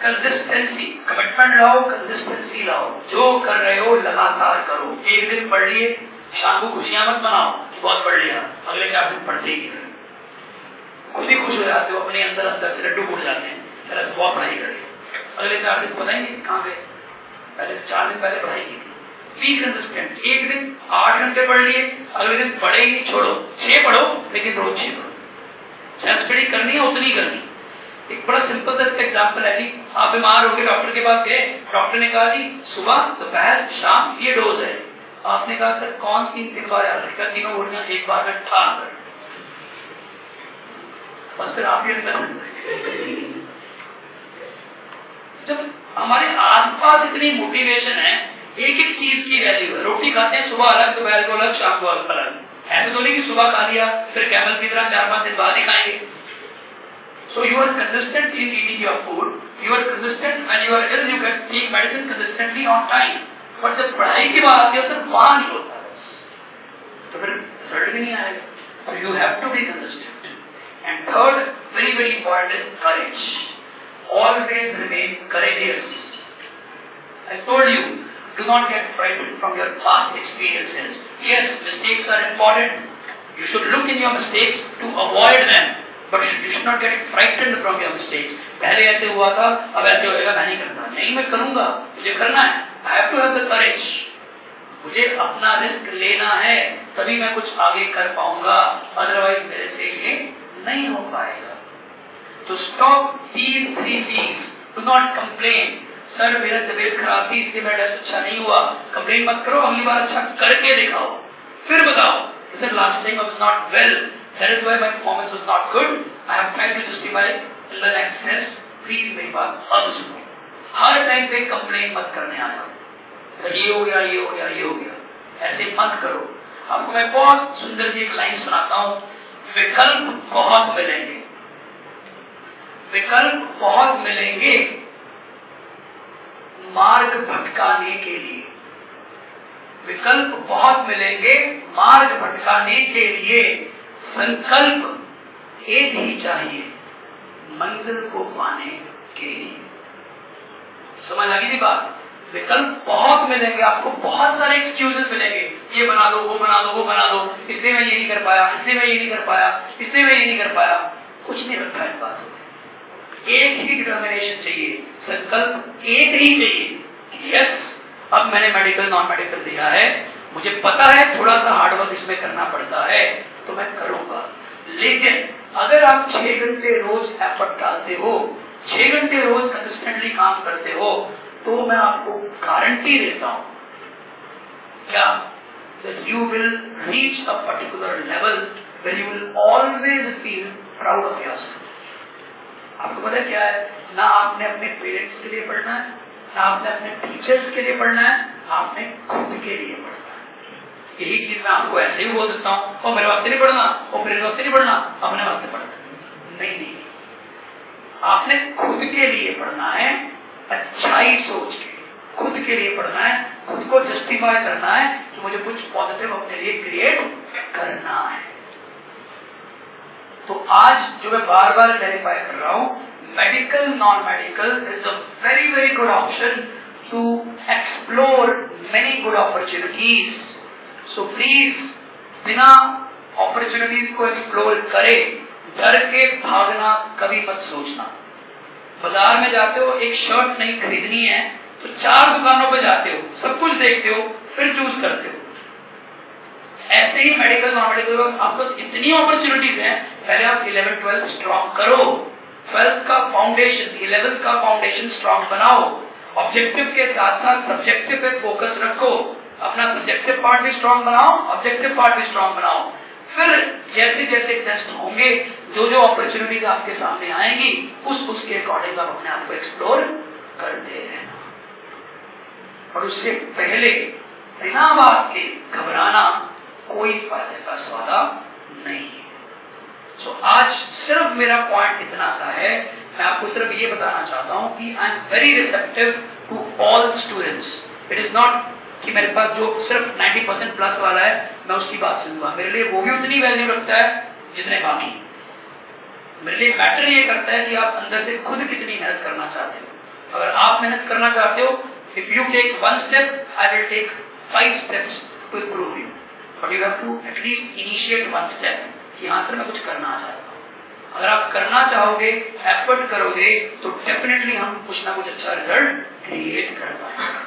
Consistency, commitment लाओ, कंसिस्टेंसी लाओ। जो कर रहे हो लगातार करो। एक दिन पढ़ लिए, शाम को खुशियां मत मनाओ, बहुत पढ़ लिया, अगले 4 दिन पढ़ते ही खुद ही खुश हो जाते हो, अपने अंदर अंदर से लड्डू फूट जाते हैं, बहुत पढ़ाई करी, अगले 4 दिन पता ही नहीं कहाँ गए, पहले 4 दिन पहले पढ़ाई की थी। Be consistent. एक दिन 8 घंटे पढ़ लिए, अगले दिन पढ़े ही छोड़ो, 6 पढ़ो लेकिन रोज 6 पढ़ो। सेल्फ स्टडी करनी है उतनी करनी। एक बड़ा सिंपल सा एग्जाम्पल है जी, आप बीमार हो गए, डॉक्टर के पास गए, डॉक्टर ने कहा जी सुबह दोपहर शाम ये डोज है। आपने कहा सर कौन सी 3 बार याद रखा? तीनों गोलियां एक बार में ठाक कर, बस फिर आप ये जब हमारे आसपास इतनी मोटिवेशन है, एक एक चीज की वैल्यू है। रोटी खाते हैं सुबह अलग, दोपहर को अलग, शाम को अलग। ऐसे तो नहीं कि सुबह खा लिया फिर कैमल की तरह 4-5 दिन बाद ही खाएंगे। So you are consistent in eating your food. You are consistent when you are ill. You can take medicine consistently on time. But जब पढ़ाई की बात आती है तो वहां नहीं होता, तो फिर रिजल्ट भी नहीं आएगा। So you have to be consistent. And third, very very important is courage. Always remain courageous. I told you, do not get frightened from your past experiences. Yes, mistakes are important. You should look in your mistakes to avoid them, but you should not get frightened from your mistakes. पहले ऐसे हुआ था, अब ऐसे होएगा, मैं नहीं करता। नहीं, मैं करूंगा, मुझे करना है। I have to have the courage. मुझे अपना रिस्क लेना है, तभी मैं कुछ आगे कर पाऊंगा, अदरवाइज मेरे से ये नहीं हो पाएगा। तो stop these 3 things. Do not complain. Sir मेरा तबीयत खराब थी इसलिए मेरा टेस्ट अच्छा नहीं हुआ। कंप्लेन मत करो, अगली बार अच्छा करके दिखाओ, फिर बताओ sir last time I was not well, that is why my performance was not good. I have tried to justify the next test. Please मेरी बात अब सुनो। हर टाइम पे कंप्लेन मत करने आना, ये हो गया, ये हो गया, ये हो गया, ऐसे मत करो। आपको मैं बहुत सुंदर सी एक लाइन सुनाता हूँ। विकल्प बहुत मिलेंगे, विकल्प बहुत मिलेंगे मार्ग भटकाने के लिए। विकल्प बहुत मिलेंगे मार्ग भटकाने के लिए। संकल्प एक ही चाहिए मंजिल को पाने के लिए। समझ आ गई थी बात? विकल्प बहुत मिलेंगे, आपको बहुत सारे एक्सक्यूजेस मिलेंगे, ये बना दो, वो बना दो, वो बना दो, इसलिए मैं ये नहीं कर पाया, इसलिए मैं ये नहीं कर पाया, इसलिए मैं ये नहीं कर पाया। कुछ नहीं रखा है बात। एक ही डिटर्मिनेशन चाहिए, संकल्प एक ही चाहिए। यस, अब मैंने मेडिकल नॉन मेडिकल दिया है, मुझे पता है थोड़ा सा हार्डवर्क इसमें करना पड़ता है, तो मैं करूंगा। लेकिन अगर आप 6 घंटे रोज एफर्ट डालते हो, 6 घंटे रोज कंसिस्टेंटली काम करते हो, तो मैं आपको गारंटी देता हूं क्या, that you will reach a particular level where you will always feel proud of yourself. आपको पता क्या है, ना आपने अपने पेरेंट्स के लिए पढ़ना है, ना आपने अपने टीचर्स के लिए पढ़ना है, आपने खुद के लिए पढ़ना है। यही चीज मैं आपको ऐसे ही बोल देता हूँ, और मेरे वास्ते नहीं पढ़ना, और मेरे वास्ते नहीं पढ़ना, अपने वास्ते पढ़ना। नहीं नहीं, आपने खुद के लिए पढ़ना है, अच्छाई सोच के खुद के लिए पढ़ना है, खुद को जस्टिफाई करना है कि मुझे कुछ पॉजिटिव अपने लिए क्रिएट करना है। तो आज जो मैं बार बार क्लैरिफाई कर रहा हूं, medical non medical is a very very good option to explore many good opportunities. So please बिना अपॉर्चुनिटीज को एक्सप्लोर करे डर के भागना कभी मत सोचना। बाजार में जाते हो, एक शर्ट नहीं खरीदनी है तो 4 दुकानों पे जाते हो, सब कुछ देखते हो, फिर चूज करते हो। ऐसे ही मेडिकल नॉन मेडिकल आपको इतनी अपॉर्चुनिटीज हैं, पहले आप 11th 12th स्ट्रॉन्ग करो, 12th का फाउंडेशन 11th का फाउंडेशन स्ट्रॉन्ग बनाओ, ऑब्जेक्टिव के साथ साथ सब्जेक्टिव पे फोकस रखो, अपना सब्जेक्टिव पार्ट भी स्ट्रॉन्ग बनाओ, ऑब्जेक्टिव पार्ट भी स्ट्रॉन्ग बनाओ। फिर जैसे जैसे टेस्ट होंगे, जो जो अपॉर्चुनिटीज आपके सामने आएंगी, उसके अकॉर्डिंग आप अपने आप को एक्सप्लोर करते रहना। और उससे पहले बिना बात के घबराना कोई फायदे का सौदा नहीं है। सो आज सिर्फ मेरा पॉइंट इतना सा है, मैं आपको सिर्फ ये बताना चाहता हूं कि I am very receptive to all students. It is not कि मेरे पास जो सिर्फ 90% प्लस वाला है मैं उसकी बात सुनूंगा, मेरे लिए वो भी उतनी वैल्यू रखता है जितने बाकी। मेरे लिए मैटर ये करता है कि आप अंदर से खुद कितनी मेहनत करना चाहते हो। अगर आप मेहनत करना चाहते हो, if you take 1 step, I will take 5 steps to improve you. But you have to at least initiate 1 step कि हाँ सर मैं कुछ करना चाहता हूँ। अगर आप करना चाहोगे, एफर्ट करोगे, तो डेफिनेटली हम कुछ ना कुछ अच्छा रिजल्ट क्रिएट कर पाएंगे।